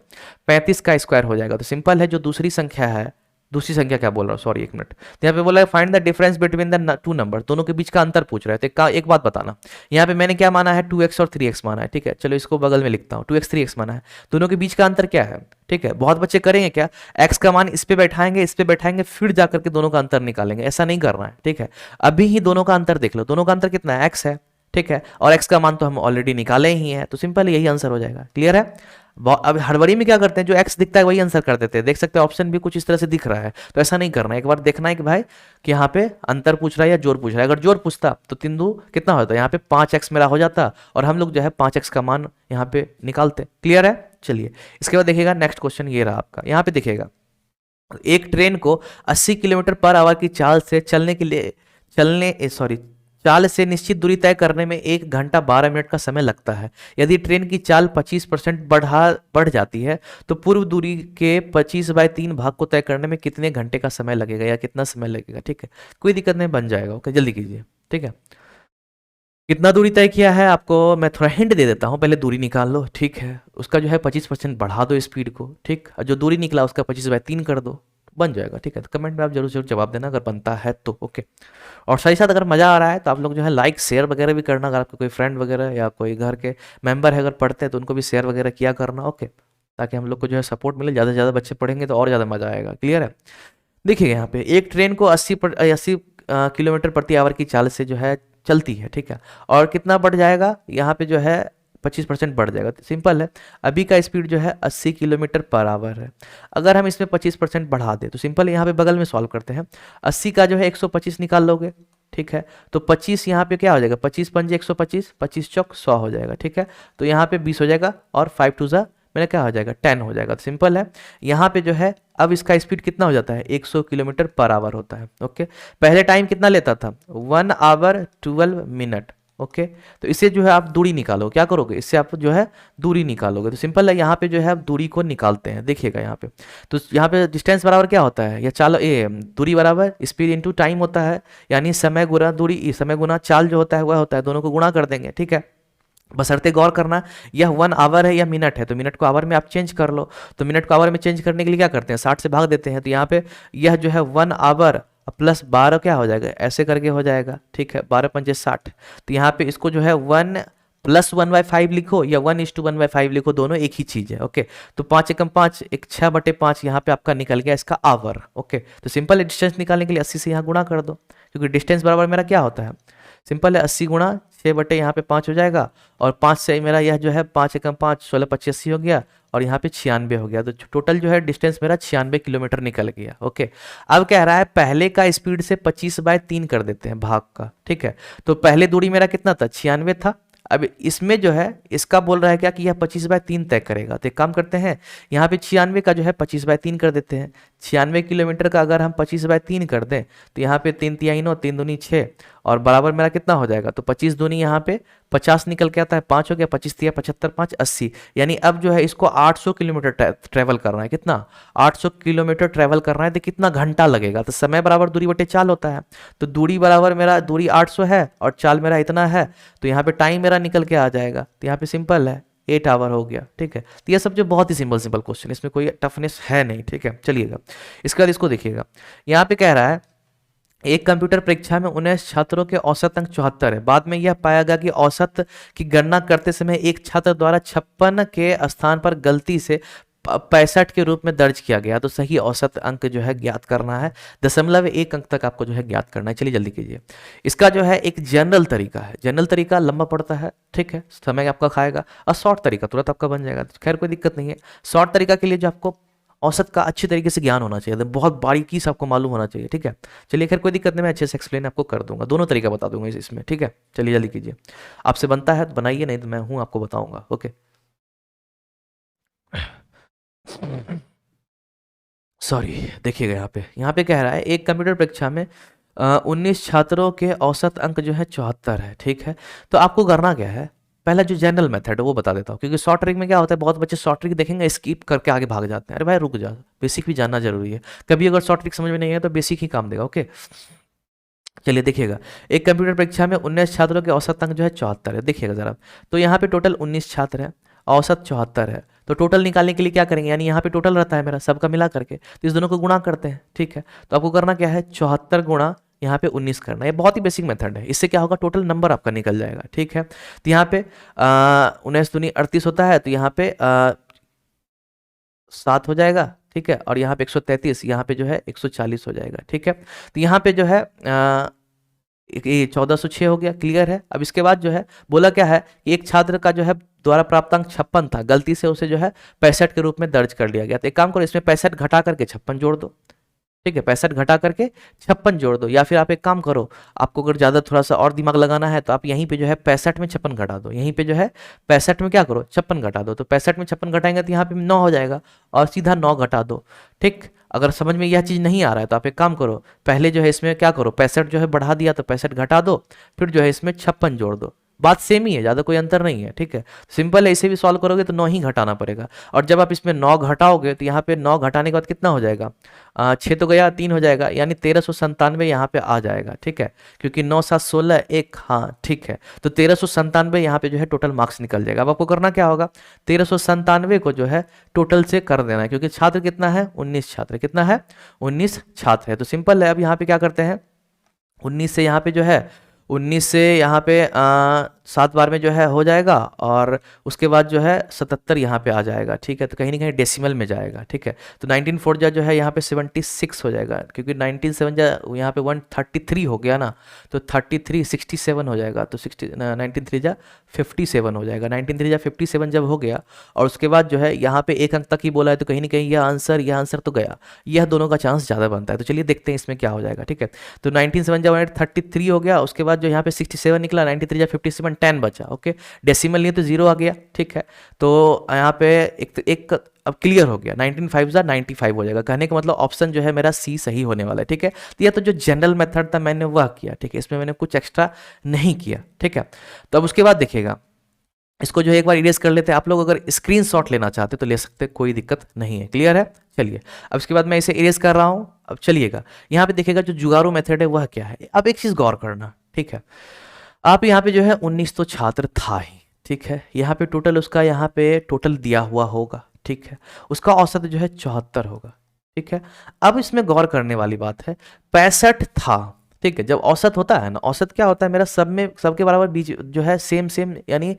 35 का स्क्वायर हो जाएगा। तो सिंपल है, जो दूसरी संख्या है, दूसरी संख्या क्या बोल रहा हूँ, सॉरी एक मिनट, तो यहाँ पे बोला है find the difference between the two number, दोनों के बीच का अंतर पूछ रहे थे। एक बात बताना, यहाँ पे मैंने क्या माना है, 2x और 3x माना है। ठीक है, चलो इसको बगल में लिखता हूँ, 2x 3x माना है, दोनों के बीच का अंतर क्या है। ठीक है, बहुत बच्चे करेंगे क्या, x का मान इस पे बैठाएंगे, फिर जाकर के दोनों का अंतर निकालेंगे, ऐसा नहीं करना है। ठीक है, अभी ही दोनों का अंतर देख लो, दोनों का अंतर कितना है, x है। ठीक है, और x का मान तो हम ऑलरेडी निकाले ही हैं, तो सिंपल यही आंसर हो जाएगा। क्लियर है? अब हड़बड़ी में क्या करते हैं, जो x दिखता है वही आंसर कर देते हैं। देख सकते हैं ऑप्शन भी कुछ इस तरह से दिख रहा है, तो ऐसा नहीं करना है। एक बार देखना है कि भाई कि यहाँ पे अंतर पूछ रहा है या जोड़ पूछ रहा है। अगर जोड़ पूछता तो 3 2 कितना होता है, यहाँ पे 5x मेरा हो जाता, और हम लोग जो है 5x का मान यहाँ पे निकालते। क्लियर है? चलिए इसके बाद देखिएगा नेक्स्ट क्वेश्चन ये रहा आपका। यहाँ पे देखिएगा, एक ट्रेन को 80 किलोमीटर पर आवर की चाल से चाल से निश्चित दूरी तय करने में 1 घंटा 12 मिनट का समय लगता है। यदि ट्रेन की चाल 25% बढ़ जाती है तो पूर्व दूरी के 25/3 भाग को तय करने में कितने घंटे का समय लगेगा या कितना समय लगेगा। ठीक है, कोई दिक्कत नहीं, बन जाएगा। ओके, जल्दी कीजिए। ठीक है, कितना दूरी तय किया है आपको मैं थोड़ा हिंट दे देता हूँ, पहले दूरी निकाल लो। ठीक है, उसका जो है 25% बढ़ा दो स्पीड को। ठीक, और जो दूरी निकला उसका 25/3 कर दो, बन जाएगा। ठीक है, तो कमेंट में आप जरूर जरूर जवाब देना अगर बनता है तो। ओके, और साथ ही साथ अगर मज़ा आ रहा है तो आप लोग जो है लाइक शेयर वगैरह भी करना। अगर आपके कोई फ्रेंड वगैरह या कोई घर के मेंबर है अगर पढ़ते हैं तो उनको भी शेयर वगैरह किया करना। ओके, ताकि हम लोग को जो है सपोर्ट मिले, ज़्यादा से ज़्यादा बच्चे पढ़ेंगे तो और ज़्यादा मज़ा आएगा। क्लियर है? देखिए यहाँ पे एक ट्रेन को 80 किलोमीटर प्रति आवर की चाल से जो है चलती है। ठीक है, और कितना बढ़ जाएगा, यहाँ पे जो है 25% बढ़ जाएगा। तो सिंपल है, अभी का स्पीड जो है 80 किलोमीटर पर आवर है। अगर हम इसमें 25% बढ़ा दें तो सिंपल यहाँ पे बगल में सॉल्व करते हैं। 80 का जो है 125 निकाल लोगे। ठीक है, तो 25 यहाँ पे क्या हो जाएगा, 25 पंजे 125, 25 चौक 100 हो जाएगा। ठीक है, तो यहाँ पे 20 हो जाएगा, और 5 2 जा मेरा क्या हो जाएगा, 10 हो जाएगा। तो सिंपल है, यहाँ पे जो है अब इसका स्पीड कितना हो जाता है, 100 किलोमीटर पर आवर होता है। ओके, पहले टाइम कितना लेता था, 1 आवर 12 मिनट। ओके, तो इससे जो है आप दूरी निकालो, क्या करोगे, इससे आप जो है दूरी निकालोगे। तो सिंपल है, यहाँ पे जो है आप दूरी को निकालते हैं। देखिएगा यहाँ पे, तो यहाँ पे डिस्टेंस बराबर क्या होता है, या चाल ये दूरी बराबर स्पीड इनटू टाइम होता है, यानी समय गुना दूरी, समय गुना चाल जो होता है वह होता है, दोनों को गुणा कर देंगे। ठीक है, बशर्ते गौर करना यह 1 आवर है या मिनट है, तो मिनट को आवर में आप चेंज कर लो। तो मिनट को आवर में चेंज करने के लिए क्या करते हैं, 60 से भाग देते हैं। तो यहाँ पे यह जो है 1 आवर प्लस 12 क्या हो जाएगा, ऐसे करके हो जाएगा। ठीक है, 12 पंजे 60। तो यहाँ पे इसको जो है 1 + 1/5 लिखो या 1:1/5 लिखो, दोनों एक ही चीज है। ओके, तो 5 एकम 5, 6/5 यहाँ पे आपका निकल गया इसका आवर। ओके, तो सिंपल है, डिस्टेंस निकालने के लिए 80 से यहाँ गुणा कर दो, क्योंकि डिस्टेंस बराबर मेरा क्या होता है, सिंपल है 80 गुणा 6 यहाँ पे 5 हो जाएगा, और 5 से मेरा यह जो है 5 एकम 5 16 25 80 हो गया, और यहाँ पे 96 हो गया। तो टोटल जो है डिस्टेंस मेरा 96 किलोमीटर निकल गया। ओके, अब कह रहा है पहले का स्पीड से 25/3 कर देते हैं भाग का। ठीक है, तो पहले दूरी मेरा कितना था, 96 था, अब इसमें जो है इसका बोल रहा है क्या कि यह 25/3 तय करेगा। तो एक काम करते हैं, यहाँ पे 96 का जो है 25/3 कर देते हैं। 96 किलोमीटर का अगर हम 25/3 कर दें तो यहाँ पे 3 तिहाई 9, 3 दूनी 6 और बराबर मेरा कितना हो जाएगा, तो 25 दूनी यहाँ पे 50 निकल के आता है, 5 हो गया, 25 तिया 75, 5 80। यानी अब जो है इसको 800 किलोमीटर ट्रेवल करना है। कितना, 800 किलोमीटर ट्रेवल करना है। तो कितना घंटा लगेगा, तो समय बराबर दूरी बटे चाल होता है। तो दूरी बराबर मेरा दूरी 800 है और चाल मेरा इतना है, तो यहाँ पे टाइम मेरा निकल के आ जाएगा। तो यहाँ पे सिंपल है, 8 आवर हो गया। ठीक है, तो ये सब जो बहुत ही सिंपल सिंपल क्वेश्चन, इसमें कोई टफनेस है नहीं। ठीक है, चलिएगा इसके बाद इसको देखिएगा। यहाँ पे कह रहा है एक कंप्यूटर परीक्षा में 19 छात्रों के औसत अंक 74 है। बाद में यह पाया गया कि औसत की गणना करते समय एक छात्र द्वारा 56 के स्थान पर गलती से 65 के रूप में दर्ज किया गया। तो सही औसत अंक जो है ज्ञात करना है, 0.1 अंक तक आपको जो है ज्ञात करना है। चलिए जल्दी कीजिए। इसका जो है एक जनरल तरीका है, जनरल तरीका लंबा पड़ता है, ठीक है, समय आपका खाएगा, और शॉर्ट तरीका तुरंत आपका बन जाएगा। खैर कोई दिक्कत नहीं है। शॉर्ट तरीका के लिए जो आपको औसत का अच्छी तरीके से ज्ञान होना चाहिए, बहुत बारीकी से आपको मालूम होना चाहिए। ठीक है, चलिए खैर कोई दिक्कत नहीं, मैं अच्छे से एक्सप्लेन आपको कर दूंगा, दोनों तरीका बता दूंगा इसमें। ठीक है, चलिए जल्दी कीजिए। आपसे बनता है तो बनाइए, नहीं तो मैं हूं आपको बताऊंगा। ओके, सॉरी, देखिएगा यहाँ पे कह रहा है एक कंप्यूटर परीक्षा में 19 छात्रों के औसत अंक जो है 74 है। ठीक है, तो आपको करना क्या है, पहला जो जनरल मेथड है वो बता देता हूँ, क्योंकि शॉर्ट ट्रिक में क्या होता है, बहुत बच्चे शॉर्ट ट्रिक देखेंगे स्किप करके आगे भाग जाते हैं। अरे भाई रुक जा, बेसिक भी जानना जरूरी है। कभी अगर शॉर्ट ट्रिक समझ में नहीं है तो बेसिक ही काम देगा। ओके, चलिए देखिएगा, एक कंप्यूटर परीक्षा में 19 छात्रों के औसत अंक जो है 74 है। देखिएगा जरा, तो यहाँ पे टोटल 19 छात्र हैं, औसत 74 है। तो टोटल निकालने के लिए क्या करेंगे, यानी यहाँ पे टोटल रहता है मेरा सबका मिला करके, तो इस दोनों को गुणा करते हैं। ठीक है, तो आपको करना क्या है, 74 गुणा यहाँ पे 19 करना है। ये बहुत ही बेसिक मेथड है, इससे क्या होगा, टोटल नंबर आपका निकल जाएगा। ठीक है, तो यहाँ पे 19 दूनी 38 होता है, तो यहाँ पे 7 हो जाएगा। ठीक है, और यहाँ पे 133, यहाँ पे जो है 140 हो जाएगा। ठीक है, तो यहाँ पे जो है ये 1406 हो गया। क्लियर है। अब इसके बाद जो है बोला क्या है, एक छात्र का जो है द्वारा प्राप्तांक 56 था, गलती से उसे जो है 65 के रूप में दर्ज कर लिया गया। तो एक काम करो, इसमें 65 घटा करके 56 जोड़ दो। ठीक है, 65 घटा करके 56 जोड़ दो, या फिर आप एक काम करो, आपको अगर ज़्यादा थोड़ा सा और दिमाग लगाना है तो आप यहीं पे जो है 65 में 56 घटा दो। यहीं पे जो है 65 में क्या करो, 56 घटा दो। तो 65 में 56 घटाएंगे तो यहाँ पे 9 हो जाएगा, और सीधा 9 घटा दो। ठीक, अगर समझ में यह चीज़ नहीं आ रहा है तो आप एक काम करो, पहले जो है इसमें क्या करो, 65 जो है बढ़ा दिया तो 65 घटा दो, फिर जो है इसमें 56 जोड़ दो। बात सेम ही है, ज़्यादा कोई अंतर नहीं है। ठीक है, सिंपल है, इसे भी सॉल्व करोगे तो 9 ही घटाना पड़ेगा। और जब आप इसमें 9 घटाओगे तो यहाँ पे 9 घटाने के बाद कितना हो जाएगा, 6 तो गया, 3 हो जाएगा, यानी 1397 यहाँ पे आ जाएगा। ठीक है, क्योंकि 9 7 16 1, हाँ ठीक है, तो 1397 यहाँ पे जो है टोटल मार्क्स निकल जाएगा। अब आपको करना क्या होगा, 1397 को जो है टोटल से कर देना है, क्योंकि छात्र कितना है, 19 छात्र, कितना है, 19 छात्र है। तो सिंपल है, अब यहाँ पे क्या करते हैं, 19 से यहाँ पे जो है 19 से यहाँ पे 7 बार में जो है हो जाएगा, और उसके बाद जो है 77 यहाँ पे आ जाएगा। ठीक है, तो कहीं ना कहीं डेसिमल में जाएगा। ठीक है, तो 19 4 जा जो है यहाँ पे 76 हो जाएगा, क्योंकि 19 7 जा यहाँ पे 133 हो गया ना, तो 33 67 हो जाएगा, तो 19 3 जा 57 हो जाएगा। 19 3 जा 57 जब हो गया, और उसके बाद जो है यहाँ पे 1 अंक तक ही बोला है, तो कहीं ना कहीं यह आंसर तो गया, यह दोनों का चांस ज़्यादा बनता है। तो चलिए देखते हैं इसमें क्या हो जाएगा। ठीक है, तो 19 7 जा 133 हो गया, उसके बाद जो यहाँ पे 67 निकला, 93 जा 57, 10 बचा। ओके, डेसिमल नहीं तो 0 आ गया। ठीक है, तो यहाँ पे एक अब क्लियर हो गया, 19 5 जा 95 हो जाएगा। कहने का मतलब ऑप्शन जो है मेरा सी सही होने वाला है। ठीक है, तो यह तो जो जनरल मेथड था मैंने वह किया। ठीक है, इसमें मैंने कुछ एक्स्ट्रा नहीं किया। ठीक है, तो अब उसके बाद देखिएगा, इसको जो है एक बार इरेज कर लेते हैं। आप लोग अगर स्क्रीनशॉट लेना चाहते तो ले सकते, कोई दिक्कत नहीं है। क्लियर है, चलिए अब इसके बाद मैं इसे इरेज कर रहा हूं। अब चलिएगा यहाँ पे देखिएगा, जो जुगाड़ू मेथड है वह क्या है। अब एक चीज गौर करना, ठीक है, आप यहाँ पे जो है 19 तो छात्र था ही, ठीक है, यहाँ पे टोटल उसका यहाँ पे टोटल दिया हुआ होगा। ठीक है, उसका औसत जो है 74 होगा। ठीक है, अब इसमें गौर करने वाली बात है, 65 था। ठीक है, जब औसत होता है ना, औसत क्या होता है मेरा, सब में सबके बराबर बीच जो है सेम सेम, यानी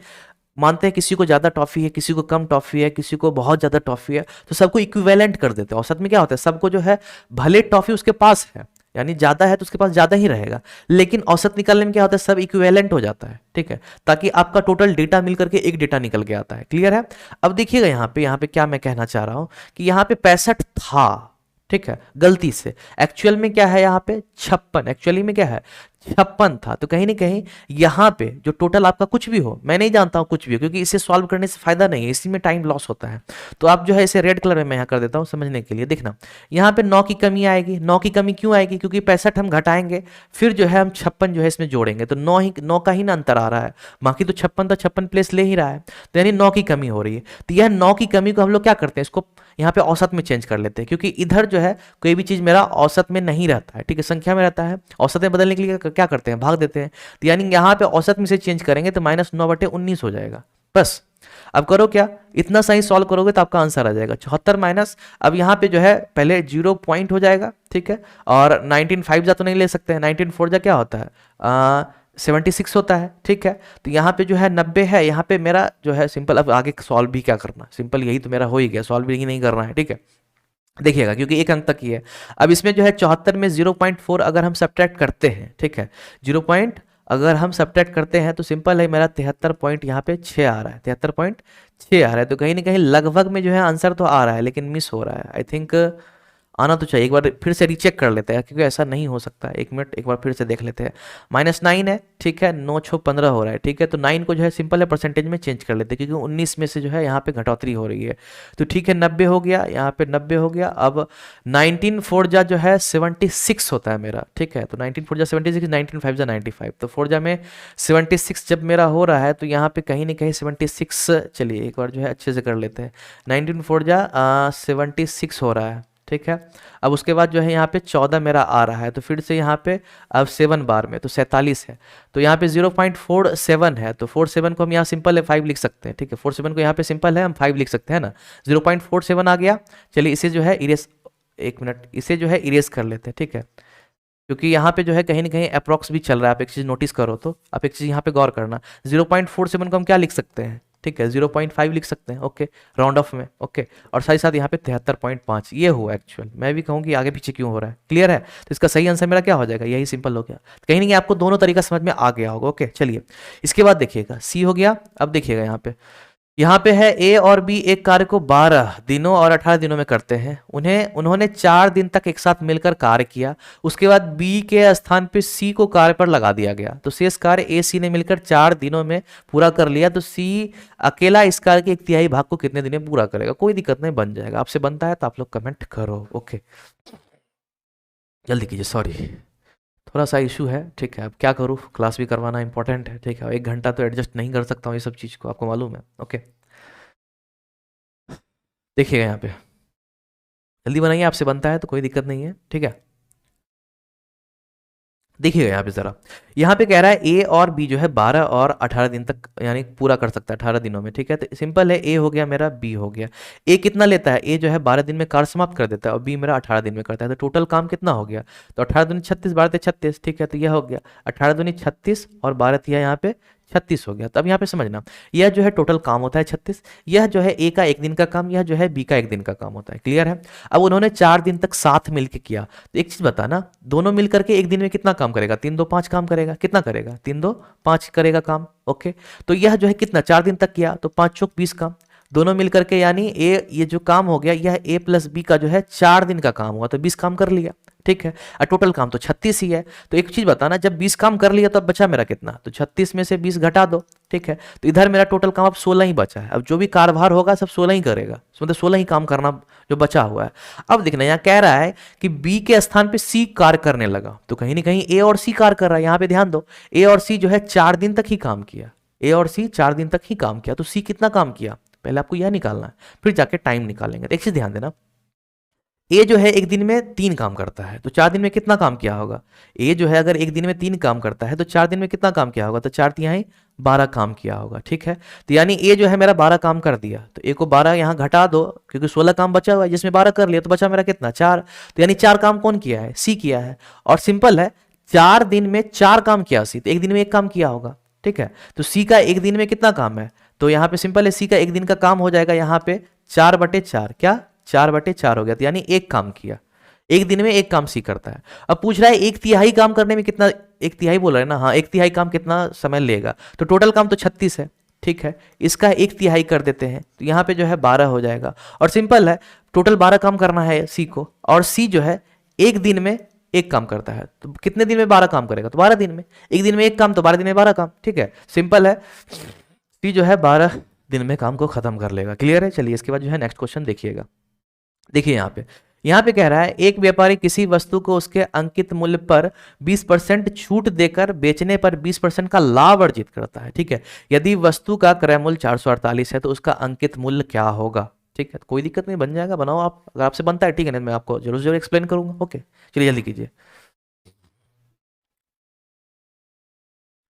मानते हैं किसी को ज़्यादा टॉफी है, किसी को कम टॉफी है, किसी को बहुत ज़्यादा टॉफी है, तो सबको इक्विवेलेंट कर देते हैं। औसत में क्या होता है, सबको जो है भले टॉफी उसके पास है, यानी ज़्यादा है तो उसके पास ज़्यादा ही रहेगा, लेकिन औसत निकालने में क्या होता है, सब इक्विवेलेंट हो जाता है। ठीक है, ताकि आपका टोटल डेटा मिल करके एक डेटा निकल के आता है। क्लियर है। अब देखिएगा यहाँ पे क्या मैं कहना चाह रहा हूँ कि यहाँ पे 65 था, ठीक है, गलती से। एक्चुअल में क्या है यहाँ पे 56, एक्चुअली में क्या है 56 था। तो कहीं ना कहीं यहाँ पे जो टोटल आपका कुछ भी हो, मैं नहीं जानता हूँ कुछ भी हो, क्योंकि इसे सॉल्व करने से फायदा नहीं है, इसी में टाइम लॉस होता है। तो आप जो है इसे रेड कलर में मैं यहाँ कर देता हूँ समझने के लिए। देखना यहाँ पे 9 की कमी आएगी। 9 की कमी क्यों आएगी? क्योंकि 65 हम घटाएंगे, फिर जो है हम 56 जो है इसमें जोड़ेंगे, तो 9 का ही ना अंतर आ रहा है, बाकी तो 56 था, 56 प्लेस ले ही रहा है, तो यानी 9 की कमी हो रही है। तो यह 9 की कमी को हम लोग क्या करते हैं, इसको यहाँ पे औसत में चेंज कर लेते हैं, क्योंकि इधर जो है कोई भी चीज़ मेरा औसत में नहीं रहता है, ठीक है, संख्या में रहता है। औसत में बदलने के लिए क्या करते हैं, भाग देते हैं। तो यानी यहाँ पे औसत में से चेंज करेंगे तो -9/19 हो जाएगा। बस अब करो क्या, इतना सही सॉल्व करोगे तो आपका आंसर आ जाएगा 74 माइनस, अब यहाँ पे जो है पहले 0 पॉइंट हो जाएगा, ठीक है, और 19 5 जा तो नहीं ले सकते हैं, 19 4 जा क्या होता है 76 होता है, ठीक है। तो यहाँ पे जो है 90 है, यहाँ पे मेरा जो है सिंपल, अब आगे सॉल्व भी क्या करना, सिंपल यही तो मेरा हो ही गया, सॉल्व भी नहीं करना है, ठीक है। देखिएगा क्योंकि एक अंक तक ही है। अब इसमें जो है 74 में 0.4 अगर हम सब्ट्रैक्ट करते हैं, ठीक है, 0 पॉइंट अगर हम सब्ट्रैक्ट करते हैं तो सिंपल है, मेरा 73 पॉइंट यहाँ पे 6 आ रहा है, 73.6 आ रहा है। तो कहीं ना कहीं लगभग में जो है आंसर तो आ रहा है, लेकिन मिस हो रहा है। आई थिंक आना तो चाहिए, एक बार फिर से रीचेक कर लेते हैं, क्योंकि ऐसा नहीं हो सकता। एक मिनट, एक बार फिर से देख लेते हैं। -9 है, ठीक है, 9 6 15 हो रहा है, ठीक है। तो 9 को जो है सिंपल है परसेंटेज में चेंज कर लेते हैं, क्योंकि 19 में से जो है यहाँ पे घटौतरी हो रही है। तो ठीक है, 90 हो गया, यहाँ पे 90 हो गया। अब 19 4 जा जो है 76 होता है मेरा, ठीक है। तो 19 4 जा 76, 19 5 जा 95, तो 4 जा में 76 जब मेरा हो रहा है, तो यहाँ पे कहीं ना कहीं 76, चलिए एक बार जो है अच्छे से कर लेते हैं। 19 4 जा 76 हो रहा है, ठीक है। अब उसके बाद जो है यहाँ पे 14 मेरा आ रहा है, तो फिर से यहाँ पे अब 7 बार में तो 47 है, तो यहाँ पे 0.47 है, तो 47 को हम यहाँ सिंपल है 5 लिख सकते हैं, ठीक है। 47 को यहाँ पे सिंपल है हम 5 लिख सकते हैं ना, 0.47 आ गया। चलिए इसे जो है इरेज, एक मिनट, इसे जो है इरेज कर लेते हैं, ठीक है, क्योंकि यहाँ पे जो है कहीं ना कहीं अप्रॉक्स भी चल रहा है। आप एक चीज़ नोटिस करो, तो आप एक चीज़ यहाँ पे गौर करना, 0.47 को हम क्या लिख सकते हैं, ठीक है, 0.5 लिख सकते हैं, ओके, राउंड ऑफ में, ओके। और साथ ही साथ यहाँ पे 73.5 ये हुआ एक्चुअल, मैं भी कहूँ कि आगे पीछे क्यों हो रहा है, क्लियर है। तो इसका सही आंसर मेरा क्या हो जाएगा, यही सिंपल हो गया। तो कहीं ना कहीं आपको दोनों तरीका समझ में आ गया होगा, ओके। चलिए इसके बाद देखिएगा, सी हो गया। अब देखिएगा यहाँ पे है ए और बी एक कार्य को 12 दिनों और 18 दिनों में करते हैं। उन्होंने 4 दिन तक एक साथ मिलकर कार्य किया। उसके बाद बी के स्थान पे सी को कार्य पर लगा दिया गया, तो शेष कार्य ए सी ने मिलकर 4 दिनों में पूरा कर लिया। तो सी अकेला इस कार्य के 1/3 भाग को कितने दिन में पूरा करेगा? कोई दिक्कत नहीं, बन जाएगा। आपसे बनता है तो आप लोग कमेंट करो, ओके, जल्दी कीजिए, सॉरी थोड़ा सा इशू है, ठीक है। अब क्या करूँ, क्लास भी करवाना इंपॉर्टेंट है, ठीक है, 1 घंटा तो एडजस्ट नहीं कर सकता हूँ ये सब चीज़ को, आपको मालूम है, ओके। देखिएगा यहाँ पे, जल्दी बनाइए, आपसे बनता है तो कोई दिक्कत नहीं है, ठीक है। देखिएगा यहाँ पे ज़रा, यहाँ पे कह रहा है ए और बी जो है 12 और 18 दिन तक यानी पूरा कर सकता है 18 दिनों में, ठीक है। तो सिंपल है, ए हो गया मेरा, बी हो गया। ए कितना लेता है, ए जो है 12 दिन में कार्य समाप्त कर देता है, और बी मेरा 18 दिन में करता है। तो टोटल काम कितना हो गया, तो 18 दूनी 36, 12 36, ठीक है। तो यह हो गया 18 दूनी 36 और 12 यहाँ पे 36 हो गया। तो अब यहाँ पे समझना, यह जो है टोटल काम होता है 36, यह जो है ए का 1 दिन का काम, यह जो है बी का 1 दिन का काम होता है, क्लियर है। अब उन्होंने 4 दिन तक साथ मिलकर किया, तो एक चीज बताना, दोनों मिलकर के 1 दिन में कितना काम करेगा, 3 2 5 काम करेगा, कितना करेगा, 3 2 5 करेगा काम, ओके। तो यह जो है कितना 4 दिन तक किया, तो 5 चौक 20 काम, दोनों मिलकर के, यानी ए ये जो काम हो गया, यह ए प्लस बी का जो है 4 दिन का काम हुआ, तो 20 काम कर लिया, ठीक है। और टोटल काम तो 36 ही है। तो एक चीज बताना, जब 20 काम कर लिया तो अब बचा मेरा कितना, तो 36 में से 20 घटा दो, ठीक है। तो इधर मेरा टोटल काम अब 16 ही बचा है। अब जो भी कार्यभार होगा सब 16 ही करेगा, मतलब 16 ही काम करना जो बचा हुआ है। अब देखना, यहाँ कह रहा है कि बी के स्थान पे सी कार्य करने लगा, तो कहीं ना कहीं ए और सी कार्य कर रहा है। यहाँ पे ध्यान दो, ए और सी जो है 4 दिन तक ही काम किया, ए और सी 4 दिन तक ही काम किया। तो सी कितना काम किया, पहले आपको यह निकालना है, फिर जाके टाइम निकालेंगे। तो एक चीज ध्यान देना, ए जो है 1 दिन में 3 काम करता है, तो 4 दिन में कितना काम किया होगा। ए जो है अगर 1 दिन में 3 काम करता है तो 4 दिन में कितना काम किया होगा, तो 4 तिहाई 12 काम किया होगा, ठीक है। तो यानी ए जो है मेरा 12 काम कर दिया, तो ए को 12 यहाँ घटा दो, क्योंकि 16 काम बचा हुआ है, जिसमें 12 कर लिया, तो बचा मेरा कितना 4। तो यानी 4 काम कौन किया है, सी किया है। और सिंपल है, 4 दिन में 4 काम किया सी, तो 1 दिन में 1 काम किया होगा, ठीक है। तो सी का 1 दिन में कितना काम है, तो यहाँ पे सिंपल है, सी का 1 दिन का काम हो जाएगा यहाँ पे 4/4, क्या 4/4 हो गया, तो यानी 1 काम किया, 1 दिन में 1 काम सी करता है। अब पूछ रहा है 1/3 काम करने में कितना, 1/3 बोल रहा है ना, हाँ 1/3 काम कितना समय लेगा, तो टोटल काम तो 36 है, ठीक है। इसका 1/3 कर देते हैं, तो यहाँ पे जो है 12 हो जाएगा। और सिंपल है, टोटल 12 काम करना है सी को, और सी जो है 1 दिन में एक काम करता है, तो कितने दिन में 12 काम करेगा? तो 12 दिन में। एक दिन में एक काम, तो 12 दिन में 12 काम। ठीक है, सिंपल है। सी जो है 12 दिन में काम को खत्म कर लेगा। क्लियर है? चलिए इसके बाद जो है नेक्स्ट क्वेश्चन देखिएगा। देखिए यहाँ पे कह रहा है एक व्यापारी किसी वस्तु को उसके अंकित मूल्य पर 20% छूट देकर बेचने पर 20% का लाभ अर्जित करता है। ठीक है, यदि वस्तु का क्रय मूल्य 448 है तो उसका अंकित मूल्य क्या होगा? ठीक है, कोई दिक्कत नहीं, बन जाएगा, बनाओ आप, अगर आपसे बनता है ठीक है, नहीं मैं आपको जरूर जरूर एक्सप्लेन करूंगा। ओके, चलिए जल्दी कीजिए,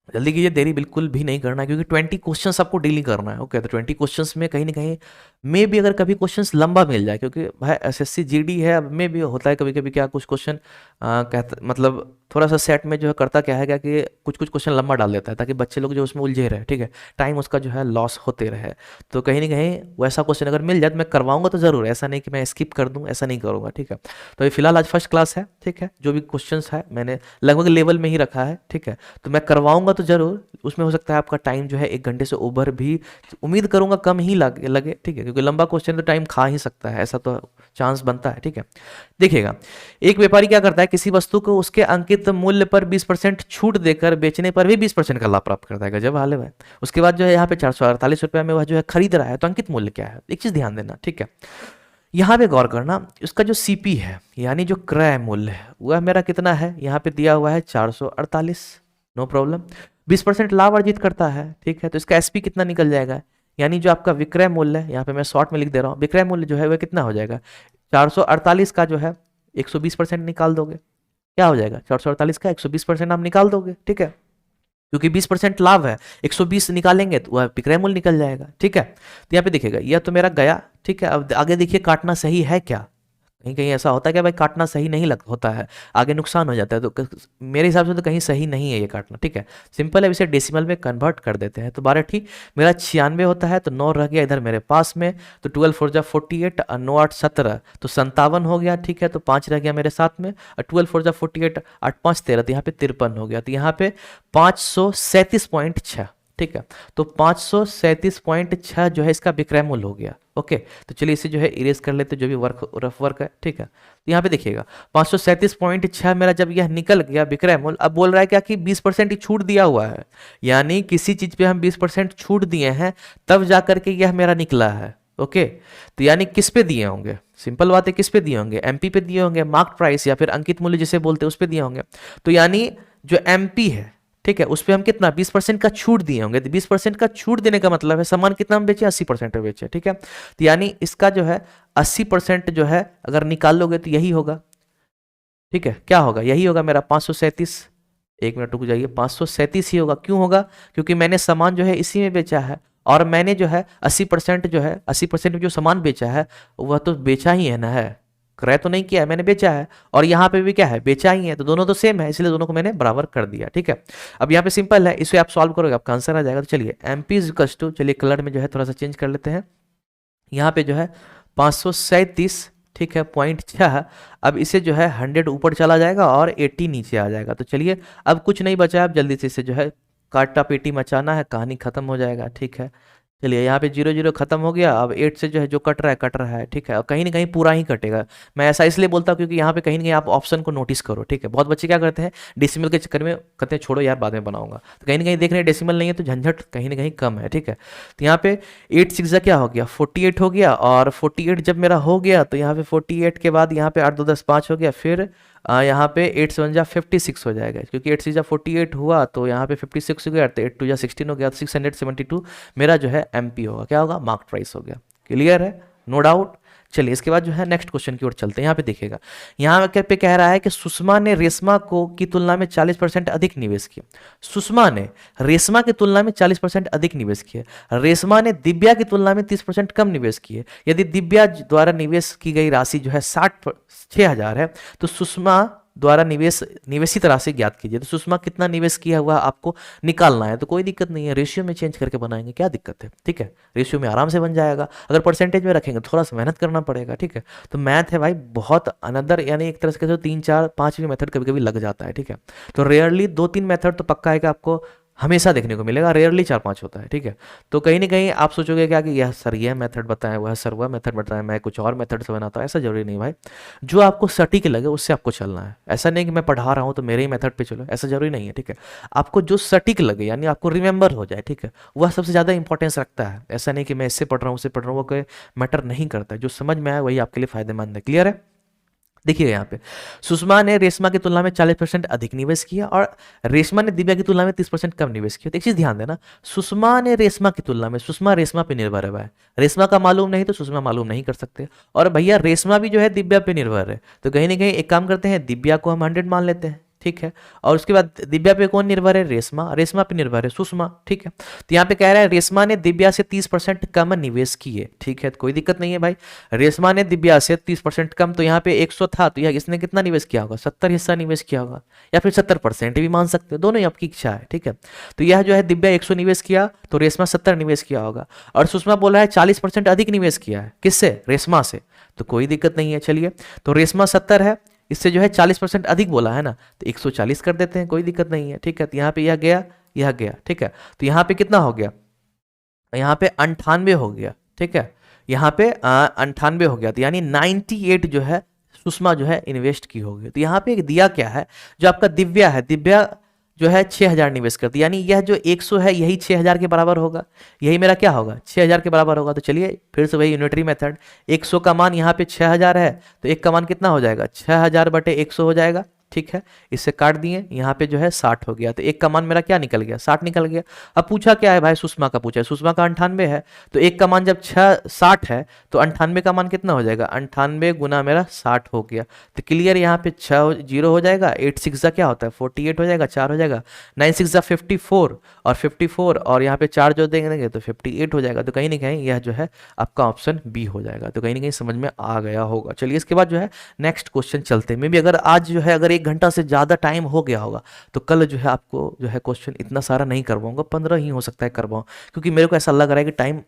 जल्दी कीजिए, देरी बिल्कुल भी नहीं करना है, क्योंकि 20 क्वेश्चंस आपको डेली करना है। ओके, तो 20 क्वेश्चंस में कहीं ना कहीं मे भी अगर कभी क्वेश्चंस लंबा मिल जाए, क्योंकि भाई एसएससी जीडी है, अब में भी होता है कभी कभी क्या कुछ क्वेश्चन कहता मतलब थोड़ा सा सेट में जो है करता क्या है क्या कि कुछ कुछ क्वेश्चन लंबा डाल देता है ताकि बच्चे लोग जो उसमें उलझे रहे। ठीक है, टाइम उसका जो है लॉस होते रहे। तो कहीं ना कहीं वैसा क्वेश्चन अगर मिल जाए तो मैं करवाऊंगा तो ज़रूर, ऐसा नहीं कि मैं स्किप कर दूं, ऐसा नहीं करूंगा। ठीक है, तो ये फिलहाल आज फर्स्ट क्लास है। ठीक है, जो भी क्वेश्चन है मैंने लगभग लेवल में ही रखा है। ठीक है, तो मैं करवाऊंगा तो ज़रूर, उसमें हो सकता है आपका टाइम जो है 1 घंटे से ओवर भी, उम्मीद करूंगा कम ही लगे। ठीक है, क्योंकि लंबा क्वेश्चन तो टाइम खा ही सकता है, ऐसा तो चांस बनता है। ठीक है, देखिएगा, एक व्यापारी क्या करता है, किसी वस्तु को उसके अंकित मूल्य पर 20% छूट देकर बेचने पर भी 20% का लाभ प्राप्त करता है। गजब हाल है भाई। उसके बाद जो है यहाँ पे 448 रुपये में वह जो है खरीद रहा है, तो अंकित मूल्य क्या है? एक चीज ध्यान देना। ठीक है, यहाँ पे गौर करना, उसका जो सीपी है यानी जो क्रय मूल्य है वह मेरा कितना है? यहाँ पे दिया हुआ है 448। नो प्रॉब्लम, 20% लाभ अर्जित करता है। ठीक है, तो इसका एसपी कितना निकल जाएगा? यानी जो आपका विक्रय मूल्य है, यहाँ पे मैं शॉर्ट में लिख दे रहा हूँ, विक्रय मूल्य जो है वह कितना हो जाएगा? 448 का जो है 120% निकाल दोगे, क्या हो जाएगा? 448 का 120% आप निकाल दोगे। ठीक है, क्योंकि 20% लाभ है, 120 निकालेंगे तो वह विक्रय मूल्य निकल जाएगा। ठीक है, तो यहाँ पे देखिएगा यह तो मेरा गया। ठीक है, अब आगे देखिए काटना सही है क्या? कहीं कहीं ऐसा होता है कि भाई काटना सही नहीं लग होता है, आगे नुकसान हो जाता है, तो मेरे हिसाब से तो कहीं सही नहीं है ये काटना। ठीक है, सिंपल है, इसे डेसिमल में कन्वर्ट कर देते हैं। तो 12 ठीक मेरा 96 होता है, तो 9 रह गया इधर मेरे पास में, तो 12 4 जा 48 और 9 8 17, तो 57 हो गया। ठीक है, तो 5 रह गया मेरे साथ में, और 12 4 जा 48, 8 5 13, तो यहाँ पे 53 हो गया। तो यहाँ पे 537.6। ठीक है, तो 537.6 जो है इसका विक्रय मूल्य हो गया। ओके, तो चलिए इसे जो है इरेज कर लेते, जो भी रफ वर्क है। ठीक है, तो यहाँ पे देखिएगा 537.6 मेरा जब यह निकल गया विक्रय मूल्य, अब बोल रहा है क्या कि 20% ही छूट दिया हुआ है, यानी किसी चीज पे हम 20% छूट दिए हैं तब जा करके यह मेरा निकला है। ओके, तो यानी किस पे दिए होंगे? सिंपल बात है, किस पे दिए होंगे? एमपी पे दिए होंगे, मार्क प्राइस या फिर अंकित मूल्य जिसे बोलते हैं उस पे दिए होंगे। तो यानी जो एमपी है, ठीक है, उस पर हम कितना 20% का छूट दिए होंगे। तो 20% का छूट देने का मतलब है सामान कितना हम बेचे? 80% में बेचे। ठीक है, तो यानी इसका जो है 80% जो है अगर निकाल लोगे तो यही होगा। ठीक है, क्या होगा? यही होगा मेरा 537। एक मिनट रुक जाइए, 537 ही होगा। क्यों होगा? क्योंकि मैंने सामान जो है इसी में बेचा है, और मैंने जो है 80% जो है 80% में जो सामान बेचा है वह तो बेचा ही है ना, है क्रय तो नहीं किया है, मैंने बेचा है। और यहाँ पे भी क्या है? बेचा ही है, तो दोनों तो सेम है, इसलिए दोनों को मैंने बराबर कर दिया। ठीक है, अब यहाँ पे सिंपल है, इसे आप सॉल्व करोगे आपका आंसर आ जाएगा। तो चलिए एमपी इज इक्वल्स टू, चलिए कलर में जो है थोड़ा सा चेंज कर लेते हैं, यहाँ पे जो है 537, ठीक है, 0.6। अब इसे जो है 100 ऊपर चला जाएगा और 80 नीचे आ जाएगा। तो चलिए अब कुछ नहीं बचा है, अब जल्दी से इसे जो है काटा पेटी मचाना है, कहानी खत्म हो जाएगा। ठीक है, चलिए यहाँ पे 0 0 खत्म हो गया। अब 8 से जो है जो कट रहा है। ठीक है, और कहीं ना कहीं पूरा ही कटेगा। मैं ऐसा इसलिए बोलता हूँ क्योंकि यहाँ पे कहीं ना कहीं आप ऑप्शन को नोटिस करो। ठीक है, बहुत बच्चे क्या करते हैं डेसिमल के चक्कर में कहते हैं छोड़ो यार बाद में बनाऊंगा, तो कहीं ना कहीं देख रहे हैं डेसिमल नहीं है तो झंझट कहीं ना कहीं कम है। ठीक है, तो यहाँ पे 8 6 क्या हो गया? 48 हो गया, और 48 जब मेरा हो गया तो यहाँ पे 48 के बाद यहाँ पे 8 2 10 5 हो गया, फिर यहाँ पे 8 7 जा 56 हो जाएगा, क्योंकि 8 6 जा 48 हुआ तो यहाँ पे 56 हो गया, तो 8 2 जा 16 हो गया, तो 672 मेरा जो है एमपी होगा। क्या होगा? मार्क प्राइस हो गया। क्लियर है? No doubt. चलिए इसके बाद जो है नेक्स्ट क्वेश्चन की ओर चलते हैं। यहाँ पे देखिएगा, यहाँ पे कह रहा है कि सुषमा ने रेशमा को की तुलना में 40% अधिक निवेश किया। सुषमा ने रेशमा की तुलना में 40% अधिक निवेश किया, रेशमा ने दिव्या की तुलना में 30% कम निवेश किए। यदि दिव्या द्वारा निवेश की गई राशि जो है 6,000 है, तो सुषमा द्वारा निवेशित राशि ज्ञात कीजिए। तो सुषमा कितना निवेश किया हुआ आपको निकालना है, तो कोई दिक्कत नहीं है, रेशियो में चेंज करके बनाएंगे, क्या दिक्कत है? ठीक है, रेशियो में आराम से बन जाएगा। अगर परसेंटेज में रखेंगे थोड़ा सा मेहनत करना पड़ेगा। ठीक है, तो मैथ है भाई बहुत अनदर, यानी एक तरह से 3 4 5 भी मेथड कभी कभी लग जाता है। ठीक है, तो रेयरली 2 3 मेथड तो पक्का है कि आपको हमेशा देखने को मिलेगा, रेयरली 4-5 होता है, ठीक है। तो कहीं न कहीं आप सोचोगे क्या कि यह सर यह मेथड बताएँ, वह सर वह मेथड बताएँ, मैं कुछ और मेथड से बनाता हूँ, ऐसा ज़रूरी नहीं भाई। जो आपको सटीक लगे उससे आपको चलना है। ऐसा नहीं कि मैं पढ़ा रहा हूँ तो मेरे ही मेथड पे चलो, ऐसा ज़रूरी नहीं है, ठीक है। आपको जो सटीक लगे यानी आपको रिमेंबर हो जाए, ठीक है, वह सबसे ज़्यादा इंपॉर्टेंस रखता है। ऐसा नहीं कि मैं इससे पढ़ रहा हूँ, उससे पढ़ रहा हूँ, वो कोई मैटर नहीं करता है। जो समझ में आए वही आपके लिए फ़ायदेमंद है। क्लियर है? देखिए यहाँ पे सुषमा ने रेशमा की तुलना में 40% अधिक निवेश किया और रेशमा ने दिव्या की तुलना में 30% कम निवेश किया। तो एक चीज ध्यान देना, सुषमा ने रेशमा की तुलना में, सुषमा रेशमा पे निर्भर है भाई, रेशमा का मालूम नहीं तो सुषमा मालूम नहीं कर सकते। और भैया रेशमा भी जो है दिव्या पे निर्भर है, तो कहीं ना कहीं एक काम करते हैं, दिव्या को हम 100 मान लेते हैं, ठीक है। और उसके बाद दिव्या पे कौन निर्भर है? रेशमा, रेशमा पे निर्भर है सुषमा, ठीक है। तो यहाँ पे कह रहा है रेशमा ने दिव्या से 30% कम निवेश किए, ठीक है, तो कोई दिक्कत नहीं है भाई। रेशमा ने दिव्या से 30% कम, तो यहाँ पे 100 था तो यह इसने कितना निवेश किया होगा? 70 हिस्सा निवेश किया होगा, या फिर 70% भी मान सकते हो, दोनों ही आपकी इच्छा है, ठीक है। तो यह जो है दिव्या 100 निवेश किया तो रेशमा 70 निवेश किया होगा, और सुषमा बोला है 40% अधिक निवेश किया है, किससे? रेशमा से, तो कोई दिक्कत नहीं है। चलिए, तो रेशमा 70 है, इससे जो है 40% अधिक बोला है ना, तो 140 कर देते हैं, कोई दिक्कत नहीं है, ठीक है। तो यहाँ पे यह गया, यह गया, ठीक है। तो यहाँ पे कितना हो गया? यहाँ पे 98 हो गया, ठीक है। यहाँ पे 98 हो गया, तो यानी 98 जो है सुषमा जो है इन्वेस्ट की होगी। तो यहाँ पे एक दिया क्या है, जो आपका दिव्या है, दिव्या जो है 6000 निवेश करती, यानी यह जो 100 है यही 6000 के बराबर होगा, यही मेरा क्या होगा? 6000 के बराबर होगा। तो चलिए फिर से वही यूनिटरी मेथड, 100 का मान यहाँ पे 6000 है, तो एक का मान कितना हो जाएगा? 6000 बटे 100 हो जाएगा, ठीक है। इससे काट दिए, यहाँ पे जो है 60 हो गया, तो एक का मान मेरा क्या निकल गया? 60 निकल गया। अब पूछा क्या है भाई? सुषमा का पूछा है, सुषमा का 98 है, तो एक का मान जब 60 है तो 98 का मान कितना हो जाएगा? 98 गुना मेरा 60 हो गया। तो क्लियर, यहाँ पे 6 जीरो हो जाएगा, 8 6 जा क्या होता है? 48 हो जाएगा, 4 हो जाएगा, 9 6 जा 54, और 54 और यहाँ पे 4 जो देंगे तो 58 हो जाएगा। तो कहीं ना कहीं यह जो है आपका ऑप्शन बी हो जाएगा। तो कहीं ना कहीं समझ में आ गया होगा। चलिए इसके बाद जो है नेक्स्ट क्वेश्चन चलते हैं। मे भी अगर आज जो है अगर 1 घंटा से ज़्यादा टाइम हो गया होगा तो कल जो है आपको जो है क्वेश्चन इतना सारा नहीं करवाऊंगा, 15 ही हो सकता है करवाऊँ, क्योंकि मेरे को ऐसा लग रहा है कि टाइम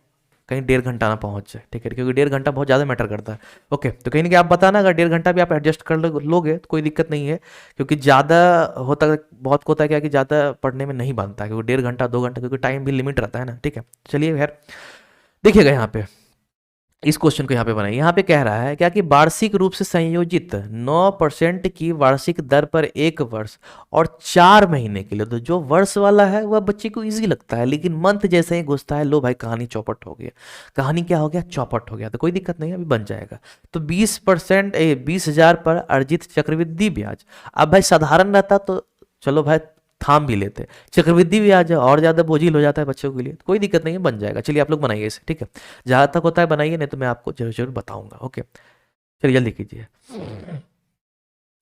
कहीं 1.5 घंटा ना पहुंच जाए, ठीक है, क्योंकि 1.5 घंटा बहुत ज़्यादा मैटर करता है। ओके, तो कहीं ना कहीं आप बताना, अगर 1.5 घंटा भी आप एडजस्ट कर लोगे तो कोई दिक्कत नहीं है, क्योंकि ज़्यादा होता है, बहुत होता है क्या कि ज़्यादा पढ़ने में नहीं बनता है, क्योंकि 1.5 घंटा 2 घंटा, क्योंकि टाइम भी लिमिट रहता है ना, ठीक है। चलिए खैर, देखिएगा यहाँ पे इस क्वेश्चन को यहाँ पे बनाइए। यहाँ पे कह रहा है क्या कि वार्षिक रूप से संयोजित 9% की वार्षिक दर पर 1 वर्ष और 4 महीने के लिए, तो जो वर्ष वाला है वह बच्चे को इजी लगता है, लेकिन मंथ जैसे ही घुसता है, लो भाई कहानी चौपट हो गया। कहानी क्या हो गया? चौपट हो गया। तो कोई दिक्कत नहीं है, अभी बन जाएगा। तो 20%, 20,000 पर अर्जित चक्रवृद्धि ब्याज। अब भाई साधारण रहता तो चलो भाई थाम भी लेते, चक्रवृद्धि ब्याज और ज़्यादा बोझिल हो जाता है बच्चों के लिए, तो कोई दिक्कत नहीं है, बन जाएगा। चलिए आप लोग बनाइए इसे, ठीक है, जहाँ तक होता है बनाइए, नहीं तो मैं आपको जरूर जरूर बताऊंगा। ओके, चलिए जल्दी कीजिए,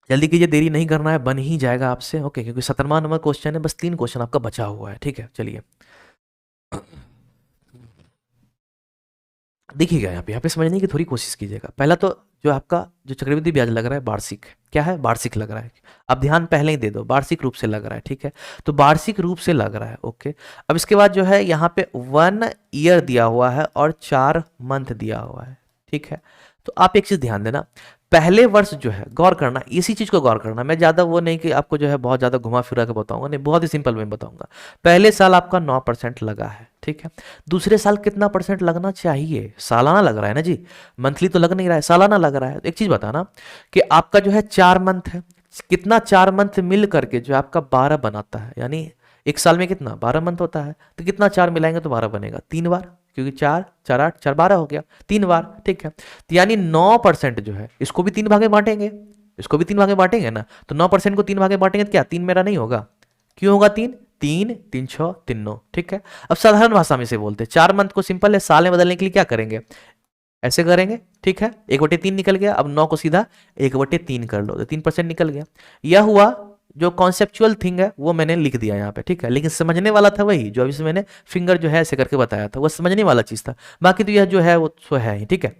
जल्दी कीजिए, देरी नहीं करना है, बन ही जाएगा आपसे। ओके, क्योंकि 17वां नंबर क्वेश्चन है, बस 3 क्वेश्चन आपका बचा हुआ है, ठीक है। चलिए देखिएगा यहाँ पे समझने की थोड़ी कोशिश कीजिएगा। पहला तो जो आपका जो चक्रवृद्धि ब्याज लग रहा है वार्षिक, क्या है? वार्षिक लग रहा है। अब ध्यान पहले ही दे दो, वार्षिक रूप से लग रहा है, ठीक है। तो वार्षिक रूप से लग रहा है, ओके। अब इसके बाद जो है यहाँ पे 1 ईयर दिया हुआ है और 4 मंथ दिया हुआ है, ठीक है। तो आप एक चीज ध्यान देना, पहले वर्ष जो है गौर करना, इसी चीज को गौर करना। मैं ज्यादा वो नहीं कि आपको जो है बहुत ज्यादा घुमा फिरा के बताऊंगा, नहीं, बहुत ही सिंपल में बताऊंगा। पहले साल आपका 9% लगा है, ठीक है। दूसरे साल कितना परसेंट लगना चाहिए? सालाना लग रहा है ना जी, मंथली तो लग नहीं रहा है, सालाना लग रहा है। एक चीज बताना कि आपका जो है 4 मंथ है, कितना 4 मंथ मिल करके जो आपका 12 बनाता है, यानी एक साल में कितना 12 मंथ होता है, तो कितना 4 मिलाएंगे तो 12 बनेगा, 3 बार, क्योंकि 4 4 8 4 12 हो गया, 3 बार, ठीक है। तो यानी 9% जो है इसको भी 3 भागे बांटेंगे, इसको भी 3 भागे बांटेंगे ना, तो 9% को 3 भागे बांटेंगे तो क्या 3 मेरा नहीं होगा? क्यों होगा 3? 3 3 6 3 9, ठीक है। अब साधारण भाषा में से बोलते हैं, 4 मंथ को सिंपल है, साल में बदलने के लिए क्या करेंगे? ऐसे करेंगे, ठीक है। 1/3 निकल गया, अब 9 को सीधा 1/3 कर लो, तो 3% निकल गया। यह हुआ जो कॉन्सेप्चुअल थिंग है वो मैंने लिख दिया यहाँ पे, ठीक है। लेकिन समझने वाला था वही जो अभी से मैंने फिंगर जो है ऐसे करके बताया था, वो समझने वाला चीज था। बाकी तो यह जो है वो तो है ही, ठीक है।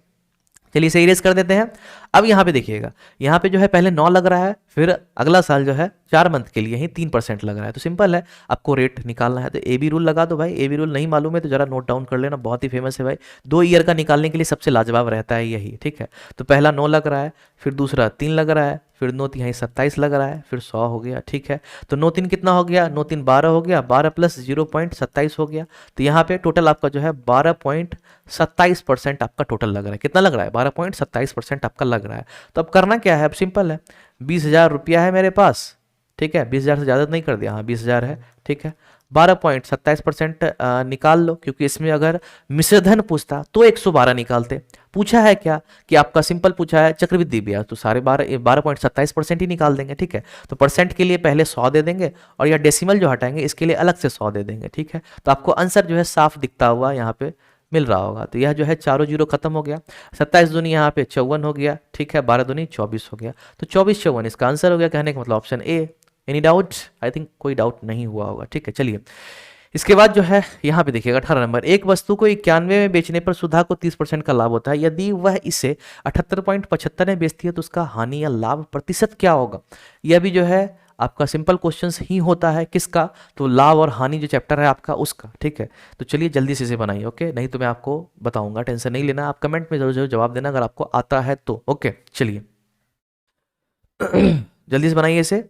चलिए इसे इरेज कर देते हैं। अब यहाँ पे देखिएगा, यहाँ पे जो है पहले 9 लग रहा है, फिर अगला साल जो है 4 मंथ के लिए ही 3% लग रहा है। तो सिंपल है, आपको रेट निकालना है तो ए बी रूल लगा दो भाई। ए बी रूल नहीं मालूम है तो जरा नोट डाउन कर लेना, बहुत ही फेमस है भाई, 2 ईयर का निकालने के लिए सबसे लाजवाब रहता है यही, ठीक है। तो पहला 9 लग रहा है, फिर दूसरा 3 लग रहा है, फिर 9 × 27 लग रहा है, फिर 100 हो गया, ठीक है। तो 9 × 3 कितना हो गया, 9 × 3 12 हो गया, 12 प्लस 0.27 हो गया। तो यहाँ पे टोटल आपका जो है 12.27% आपका टोटल लग रहा है। कितना लग रहा है, 12.27% आपका लग रहा है। तो अब करना क्या है, अब सिंपल है, 20,000 रुपया है मेरे पास, ठीक है, 20,000 से ज़्यादा नहीं कर दिया, हाँ 20,000 है, ठीक है। 12.27% निकाल लो, क्योंकि इसमें अगर मिश्रधन पूछता तो 112 निकालते। पूछा है क्या कि आपका सिंपल पूछा है चक्रवृद्धि ब्याज, तो सारे 12.27% ही निकाल देंगे, ठीक है। तो परसेंट के लिए पहले 100 दे देंगे, और या डेसिमल जो हटाएंगे इसके लिए अलग से 100 दे देंगे, ठीक है। तो आपको आंसर जो है साफ दिखता हुआ यहाँ पे मिल रहा होगा। तो यह जो है चारों जीरो खत्म हो गया, 27 दूनी यहाँ पे 54 हो गया, ठीक है, 12 दूनी 24 हो गया। तो 24 54 इसका आंसर हो गया, कहने का मतलब option A. Any doubt, I think कोई डाउट नहीं हुआ होगा, ठीक है। चलिए इसके बाद जो है यहाँ पे देखिएगा 18 नंबर, एक वस्तु को 91 में बेचने पर सुधा को 30% का लाभ होता है, यदि वह इसे 78.75 में बेचती है तो उसका हानि या लाभ प्रतिशत क्या होगा। यह भी जो है आपका सिंपल क्वेश्चंस ही होता है, किसका, तो लाभ और हानि जो चैप्टर है आपका उसका, ठीक है। तो चलिए जल्दी से इसे बनाइए, ओके, नहीं तो मैं आपको बताऊंगा, टेंशन नहीं लेना, आप कमेंट में जरूर जरूर जवाब देना अगर आपको आता है तो, ओके। चलिए जल्दी से बनाइए इसे।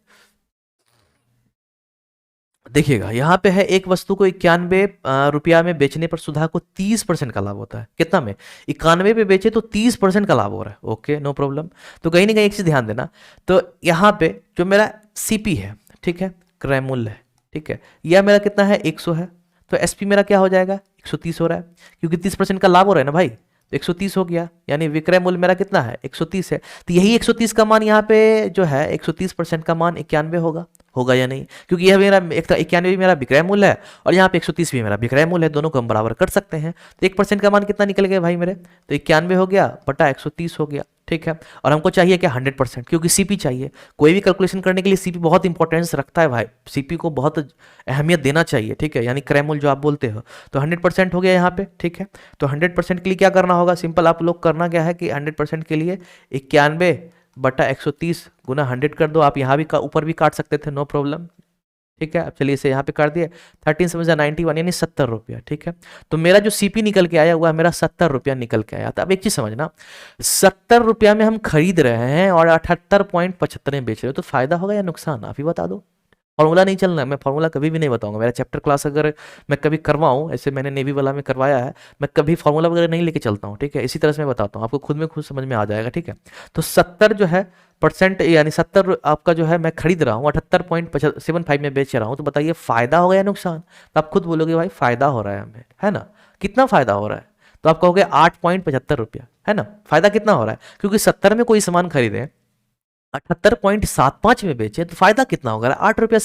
देखिएगा यहाँ पे है, एक वस्तु को 91 रुपया में बेचने पर सुधा को 30% का लाभ होता है। कितना में, 91 पे बेचे तो 30% का लाभ हो रहा है, ओके नो प्रॉब्लम। तो कहीं ना कहीं एक चीज ध्यान देना, तो यहाँ पे जो मेरा सीपी है, ठीक है, क्रय मूल्य है, ठीक है, यह मेरा कितना है 100 है, तो एसपी मेरा क्या हो जाएगा 130 हो रहा है, क्योंकि 30% का लाभ हो रहा है ना भाई, तो 130 हो गया, यानी विक्रय मूल्य मेरा कितना है 130 है। तो यही 130 का मान यहाँ पे जो है 130% का मान 91 होगा या नहीं, क्योंकि यह मेरा एक 91 भी मेरा विक्रय मूल्य है और यहाँ पे 130 भी मेरा विक्रय मूल्य है, दोनों को हम बराबर कर सकते हैं। तो 1% का मान कितना निकल गया भाई मेरे, तो 91 हो गया बटा 130 हो गया, ठीक है। और हमको चाहिए क्या 100%, क्योंकि सीपी चाहिए, कोई भी कैलकुलेशन करने के लिए सीपी बहुत इंपॉर्टेंस रखता है भाई, सीपी को बहुत अहमियत देना चाहिए, ठीक है, यानी क्रय मूल्य जो आप बोलते हो। तो 100% हो गया यहाँ पे, ठीक है। तो 100% के लिए क्या करना होगा, सिंपल आप लोग करना क्या है कि 100% के लिए 91 बटा 130 गुना 100 कर दो, आप यहाँ भी ऊपर भी काट सकते थे, नो प्रॉब्लम, ठीक है। अब चलिए इसे यहाँ पे कर दिए, 13 समझा 91 यानी 70 रुपया, ठीक है। तो मेरा जो सीपी निकल के आया हुआ है मेरा 70 रुपया निकल के आया। तो अब एक चीज समझना, 70 रुपया में हम खरीद रहे हैं और 78.75 में बेच रहे हो, तो फायदा होगा या नुकसान, आप ही बता दो। फॉर्मूला नहीं चलना है, मैं फॉर्मूला कभी भी नहीं बताऊंगा, मेरा चैप्टर क्लास अगर मैं कभी करवाऊं, ऐसे मैंने नेवी वाला में करवाया है, मैं कभी फॉर्मूला वगैरह नहीं लेके चलता हूँ, ठीक है। इसी तरह से मैं बताता हूँ, आपको खुद में खुद समझ में आ जाएगा, ठीक है। तो 70 जो है परसेंट, यानी 70 आपका जो है मैं खरीद रहा हूँ, 78.75 में बेच रहा हूँ, तो बताइए फायदा होगा या नुकसान। तो आप खुद बोलोगे भाई फायदा हो रहा है हमें, है ना। कितना फायदा हो रहा है, तो आप कहोगे 8.75 रुपया, है ना। फायदा कितना हो रहा है, क्योंकि 70 में कोई सामान खरीदे 78.75 में बेचे तो फायदा कितना होगा, 8 रुपया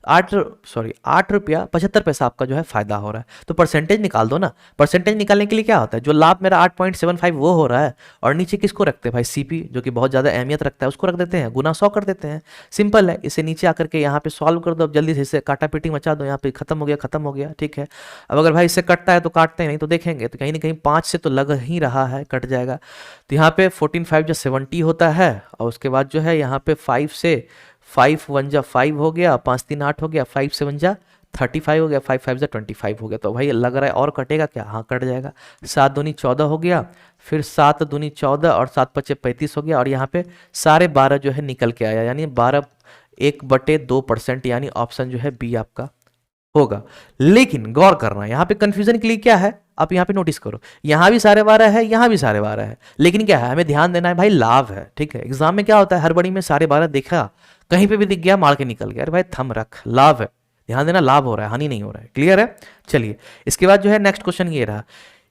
8 रुपया 75 पैसा आपका जो है फायदा हो रहा है। तो परसेंटेज निकाल दो ना, परसेंटेज निकालने के लिए क्या होता है, जो लाभ मेरा 8.75 वो हो रहा है, और नीचे किसको रखते हैं भाई, सीपी, जो कि बहुत ज्यादा अहमियत रखता है, उसको रख देते हैं, गुना 100 कर देते हैं। सिंपल है, इसे नीचे आकर के यहाँ पे सॉल्व कर दो, अब जल्दी से इसे काटा पीटी मचा दो, यहाँ पे खत्म हो गया खत्म हो गया, ठीक है। अब अगर भाई इससे कटता है तो काटते हैं, नहीं तो देखेंगे, तो कहीं ना कहीं 5 से तो लग ही रहा है कट जाएगा। तो यहाँ पे 14 5 जो 70 होता है, और उसके बाद जो है यहाँ पे 5 से 5 1 जा 5 हो गया, 5 3 8 हो गया, 5 7 जा 35 हो गया, 5 5 जा 25 हो गया। तो भाई लग रहा है और कटेगा क्या, हाँ कट जाएगा। 7 दूनी 14 हो गया, फिर 7 दूनी 14 और 7 पचे 35 हो गया, और यहाँ पे सारे 12 जो है निकल के आया, यानी 12 1/2%, यानी ऑप्शन जो है बी आपका होगा। लेकिन गौर करना, यहाँ पे कंफ्यूजन के लिए क्या है, आप यहाँ पे नोटिस करो, यहाँ भी सारे 12 है, यहाँ भी सारे 12 है, लेकिन क्या है हमें ध्यान देना है भाई, लाभ है, ठीक है। एग्जाम में क्या होता है, हर बड़ी में सारे 12 देखा, कहीं पे भी दिख गया मार के निकल गया, अरे भाई थम रख, लाभ है, ध्यान देना, लाभ हो रहा है, हानि नहीं हो रहा है, क्लियर है। चलिए इसके बाद जो है नेक्स्ट क्वेश्चन ये रहा,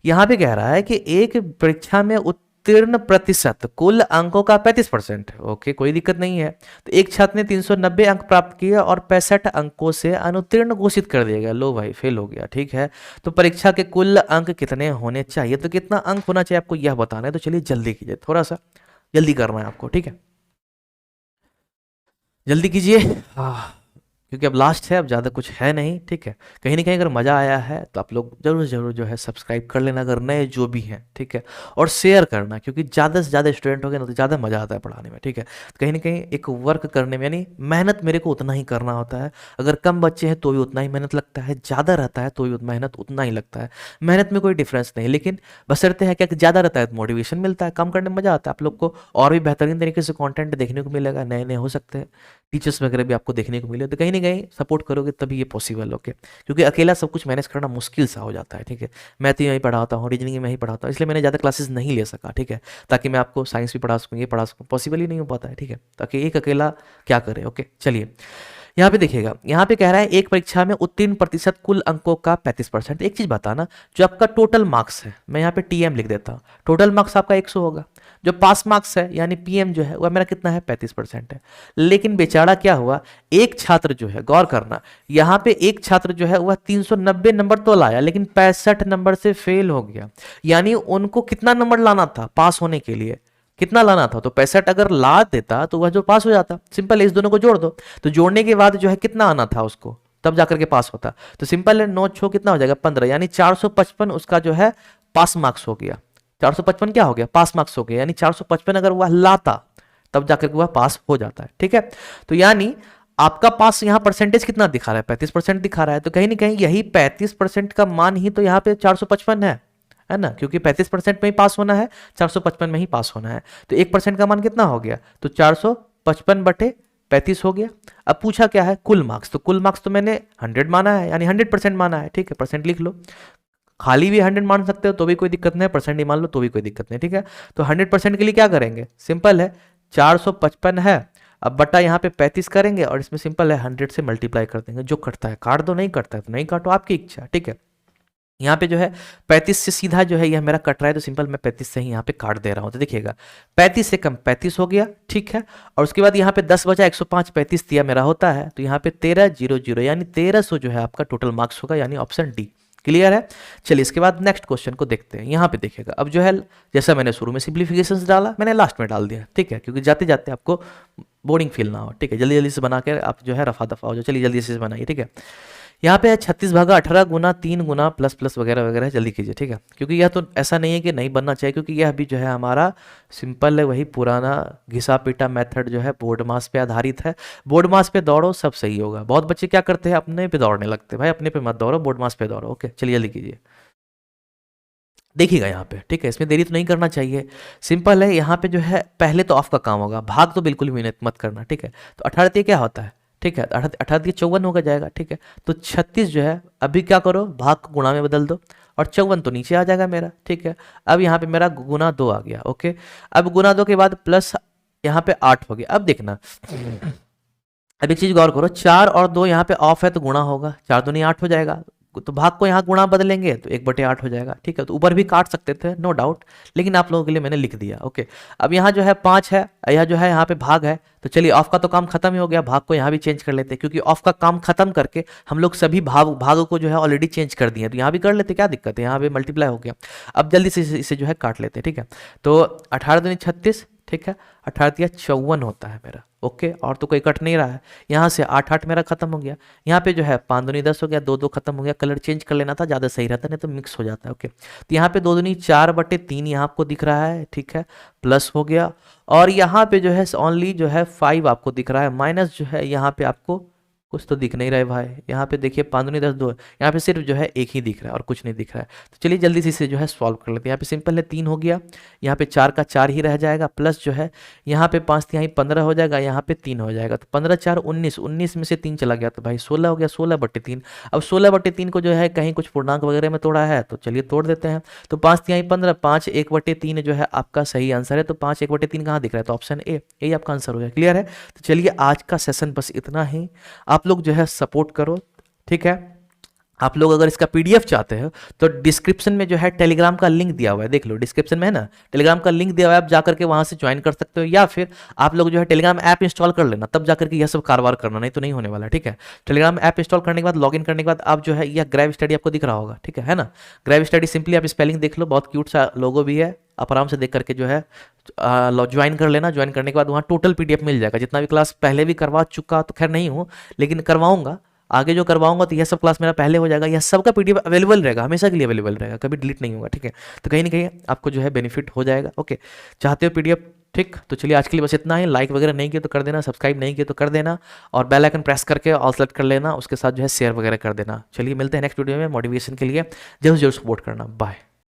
यहाँ पे कह रहा है कि एक परीक्षा में उत्तीर्ण प्रतिशत कुल अंकों का 35%, ओके कोई दिक्कत नहीं है। तो एक छात्र ने 390 अंक प्राप्त किए और 65 अंकों से अनुत्तीर्ण घोषित कर दिया गया, लो भाई फेल हो गया, ठीक है। तो परीक्षा के कुल अंक कितने होने चाहिए, तो कितना अंक होना चाहिए आपको यह बताना है। तो चलिए जल्दी कीजिए, थोड़ा सा जल्दी करना है आपको, ठीक है, जल्दी कीजिए, क्योंकि अब लास्ट है, अब ज़्यादा कुछ है नहीं, ठीक है। कहीं ना कहीं अगर मज़ा आया है तो आप लोग जरूर जरूर जो है सब्सक्राइब कर लेना अगर नए जो भी हैं, ठीक है। और शेयर करना, क्योंकि ज़्यादा से ज़्यादा स्टूडेंट हो गए ना तो ज़्यादा मज़ा आता है पढ़ाने में, ठीक है। तो कहीं ना कहीं एक वर्क करने में, यानी मेहनत मेरे को उतना ही करना होता है। अगर कम बच्चे हैं तो भी उतना ही मेहनत लगता है, ज़्यादा रहता है तो भी मेहनत उतना ही लगता है। मेहनत में कोई डिफरेंस नहीं, लेकिन बशर्ते है क्या कि ज़्यादा रहता है तो मोटिवेशन मिलता है, कम करने में मज़ा आता है। आप लोग को और भी बेहतरीन तरीके से कंटेंट देखने को मिलेगा, नए नए हो सकते हैं टीचर्स वगैरह भी आपको देखने को मिले, तो कहीं ना कहीं सपोर्ट करोगे तभी ये पॉसिबल हो के, क्योंकि अकेला सब कुछ मैनेज करना मुश्किल सा हो जाता है, ठीक है। मैथ ही मैं ही पढ़ाता हूँ, रीजनिंग में ही पढ़ाता हूँ, इसलिए मैंने ज़्यादा क्लासेस नहीं ले सका, ठीक है, ताकि मैं आपको साइंस भी पढ़ा सकूँ, ये पढ़ा सकूँ, पॉसिबल ही नहीं हो पाता है, ठीक है। ताकि एक अकेला क्या करे, ओके चलिए। यहाँ पे देखिएगा, यहाँ पे कह रहा है एक परीक्षा में उत्तीर्ण प्रतिशत कुल अंकों का 35%। एक चीज बताना, जो आपका टोटल मार्क्स है, मैं यहाँ पे टीएम लिख देता हूँ, टोटल मार्क्स आपका 100 होगा। जो पास मार्क्स है यानी पीएम जो है वह मेरा कितना है, 35% है। लेकिन बेचारा क्या हुआ, एक छात्र जो है, गौर करना, यहाँ पे एक छात्र जो है वह 390 नंबर तो लाया लेकिन 65 नंबर से फेल हो गया। यानी उनको कितना नंबर लाना था पास होने के लिए, कितना लाना था, तो 65 अगर ला देता तो वह जो पास हो जाता। सिंपल है, इस दोनों को जोड़ दो, तो जोड़ने के बाद जो है कितना आना था उसको, तब जाकर के पास होता। तो सिंपल है, 9 6 कितना हो जाएगा, 15, यानी 455 उसका जो है पास मार्क्स हो गया। 455 क्या हो गया, पास मार्क्स हो गया। यानी 455 अगर वह लाता तब जाकर के वह पास हो जाता है, ठीक है। तो यानी आपका पास यहाँ परसेंटेज कितना दिखा रहा है, 35% दिखा रहा है। तो कहीं ना कहीं यही 35% का मान ही तो यहाँ पे 455 है ना, क्योंकि 35% में ही पास होना है, 455 में ही पास होना है। तो 1% का मान कितना हो गया, तो 455/35 हो गया। अब पूछा क्या है, कुल मार्क्स, तो कुल मार्क्स तो मैंने 100 माना है, यानी 100% माना है, ठीक है। परसेंट लिख लो, खाली भी 100 मान सकते हो तो भी कोई दिक्कत नहीं है, परसेंट ही मान लो तो भी कोई दिक्कत नहीं, ठीक है। तो 100% के लिए क्या करेंगे, सिंपल है, 455 है, अब बटा यहाँ पे 35 करेंगे और इसमें सिंपल है 100 से मल्टीप्लाई कर देंगे। जो कटता है काट दो, नहीं कटता है तो नहीं काटो, आपकी इच्छा, ठीक है। यहाँ पे जो है 35 से सीधा जो है यह मेरा कट रहा है, तो सिंपल मैं 35 से ही यहाँ पे काट दे रहा हूँ। तो देखिएगा 35 से कम 35 हो गया, ठीक है। और उसके बाद यहाँ पे 10 बचा 105, 35 दिया मेरा होता है, तो यहाँ पे 1300 यानी 1300 जो है आपका टोटल मार्क्स होगा, यानी ऑप्शन डी। क्लियर है। चलिए इसके बाद नेक्स्ट क्वेश्चन को देखते हैं। यहाँ पे देखिएगा, अब जो है जैसा मैंने शुरू में सिंप्लीफिकेशन डाला, मैंने लास्ट में डाल दिया, ठीक है, क्योंकि जाते जाते आपको बोरिंग फील ना हो, ठीक है। जल्दी जल्दी से बना के आप जो है रफा दफा हो जाओ। चलिए जल्दी से बनाइए, ठीक है। यहाँ पे है 36/18 गुना 3 गुना प्लस प्लस वगैरह वगैरह, जल्दी कीजिए, ठीक है। क्योंकि यह तो ऐसा नहीं है कि नहीं बनना चाहिए, क्योंकि यह भी जो है हमारा सिंपल है, वही पुराना घिसा पीटा मेथड जो है बोर्ड मास पे आधारित है। बोर्ड मास पे दौड़ो सब सही होगा। बहुत बच्चे क्या करते हैं, अपने पे दौड़ने लगते हैं, भाई अपने पे मत दौड़ो, बोर्ड मास पे दौड़ो। ओके चलिए जल्दी कीजिए, देखिएगा यहाँ पे, ठीक है। इसमें देरी तो नहीं करना चाहिए, सिंपल है। यहाँ पे जो है पहले तो ऑफ का काम होगा, भाग तो बिल्कुल भी मत करना, ठीक है। तो 18 क्या होता है, ठीक है, 18 54 होगा जाएगा, ठीक है। तो 36 जो है अभी क्या करो, भाग को गुणा में बदल दो, और 54 तो नीचे आ जाएगा मेरा, ठीक है। अब यहाँ पे मेरा गुना 2 आ गया, ओके। अब गुना 2 के बाद प्लस यहाँ पे 8 हो गया। अब देखना, अब एक चीज गौर करो, 4 और 2 यहाँ पे ऑफ है तो गुणा होगा, 4 दूनी 8 हो जाएगा, तो भाग को यहाँ गुणा बदलेंगे तो 1/8 हो जाएगा, ठीक है। तो ऊपर भी काट सकते थे, नो डाउट, लेकिन आप लोगों के लिए मैंने लिख दिया, ओके। अब यहाँ जो है 5 है, यह जो है यहाँ पे भाग है, तो चलिए ऑफ का तो काम खत्म ही हो गया, भाग को यहाँ भी चेंज कर लेते हैं, क्योंकि ऑफ का काम खत्म करके हम लोग सभी भाग को जो है ऑलरेडी चेंज कर दिए, तो यहाँ भी कर लेते, क्या दिक्कत है, यहाँ पे मल्टीप्लाई हो गया। अब जल्दी से इसे जो है काट लेते हैं, ठीक है। तो 18 दूनी 36, ठीक है, 18 दिया 54 होता है मेरा, ओके। और तो कोई कट नहीं रहा है, यहाँ से 8 8 मेरा खत्म हो गया। यहाँ पे जो है 5 दूनी 10 हो गया, 2 2 खत्म हो गया। कलर चेंज कर लेना था, ज़्यादा सही रहता, नहीं तो मिक्स हो जाता है, ओके। तो यहाँ पे 2 दूनी 4/3 यहाँ आपको दिख रहा है, ठीक है, प्लस हो गया। और यहाँ पे जो है ओनली जो है 5 आपको दिख रहा है, माइनस जो है यहाँ पे आपको कुछ तो दिख नहीं रहा है भाई। यहाँ पे देखिए 5 दूनी 10 2, यहाँ पे सिर्फ जो है एक ही दिख रहा है और कुछ नहीं दिख रहा है। तो चलिए जल्दी से इसे जो है सॉल्व कर लेते हैं। यहाँ पे सिंपल है, 3 हो गया, यहाँ पे 4 का 4 ही रह जाएगा, प्लस जो है यहाँ पे 5 यहाँ 15 हो जाएगा, यहाँ पे 3 हो जाएगा। तो 15 4 19, 19 में से 3 चला गया तो भाई 16 हो गया, 16/3। अब 16/3 को जो है कहीं कुछ पूर्णांक वगैरह में तोड़ा है, तो चलिए तोड़ देते हैं। तो 5 यहाँ 15, 5 1/3 जो है आपका सही आंसर है। तो 5 1/3 कहाँ दिख रहा है, तो ऑप्शन ए, यही आपका आंसर हो गया। क्लियर है। तो चलिए आज का सेशन बस इतना ही, आप लोग जो है सपोर्ट करो, ठीक है। आप लोग अगर इसका पीडीएफ चाहते हो तो डिस्क्रिप्शन में जो है टेलीग्राम का लिंक दिया हुआ है, देख लो डिस्क्रिप्शन में है ना, टेलीग्राम का लिंक दिया हुआ है, आप जा करके वहां से ज्वाइन कर सकते हो, या फिर आप लोग जो है टेलीग्राम ऐप इंस्टॉल कर लेना, तब जा करके यह सब कारवार करना, नहीं तो नहीं होने वाला, ठीक है। टेलीग्राम ऐप इंस्टॉल करने के बाद लॉगिन करने के बाद आप जो है यह ग्रैब स्टडी आपको दिख रहा होगा, ठीक है ना। ग्रैब स्टडी सिंपली आप स्पेलिंग देख लो, बहुत क्यूट सा लोगो भी है, आप आराम से देख करके जो है ज्वाइन कर लेना। ज्वाइन करने के बाद वहाँ टोटल पीडीएफ मिल जाएगा, जितना भी क्लास पहले भी करवा चुका तो खैर नहीं हूँ, लेकिन करवाऊंगा आगे, जो करवाऊंगा तो यह सब क्लास मेरा पहले हो जाएगा, यह सबका पीडीएफ अवेलेबल रहेगा, हमेशा के लिए अवेलेबल रहेगा, कभी डिलीट नहीं होगा, ठीक है। तो कहीं ना कहीं आपको जो है बेनिफिट हो जाएगा। ओके, चाहते हो पीडीएफ, ठीक। तो चलिए आज के लिए बस इतना ही। लाइक वगैरह नहीं किया तो कर देना, सब्सक्राइब नहीं किया तो कर देना, और बेल आइकन प्रेस करके ऑल सेलेक्ट कर लेना, उसके साथ जो है शेयर वगैरह कर देना। चलिए मिलते हैं नेक्स्ट वीडियो में मोटिवेशन के लिए, जरूर जरूर सपोर्ट करना। बाय।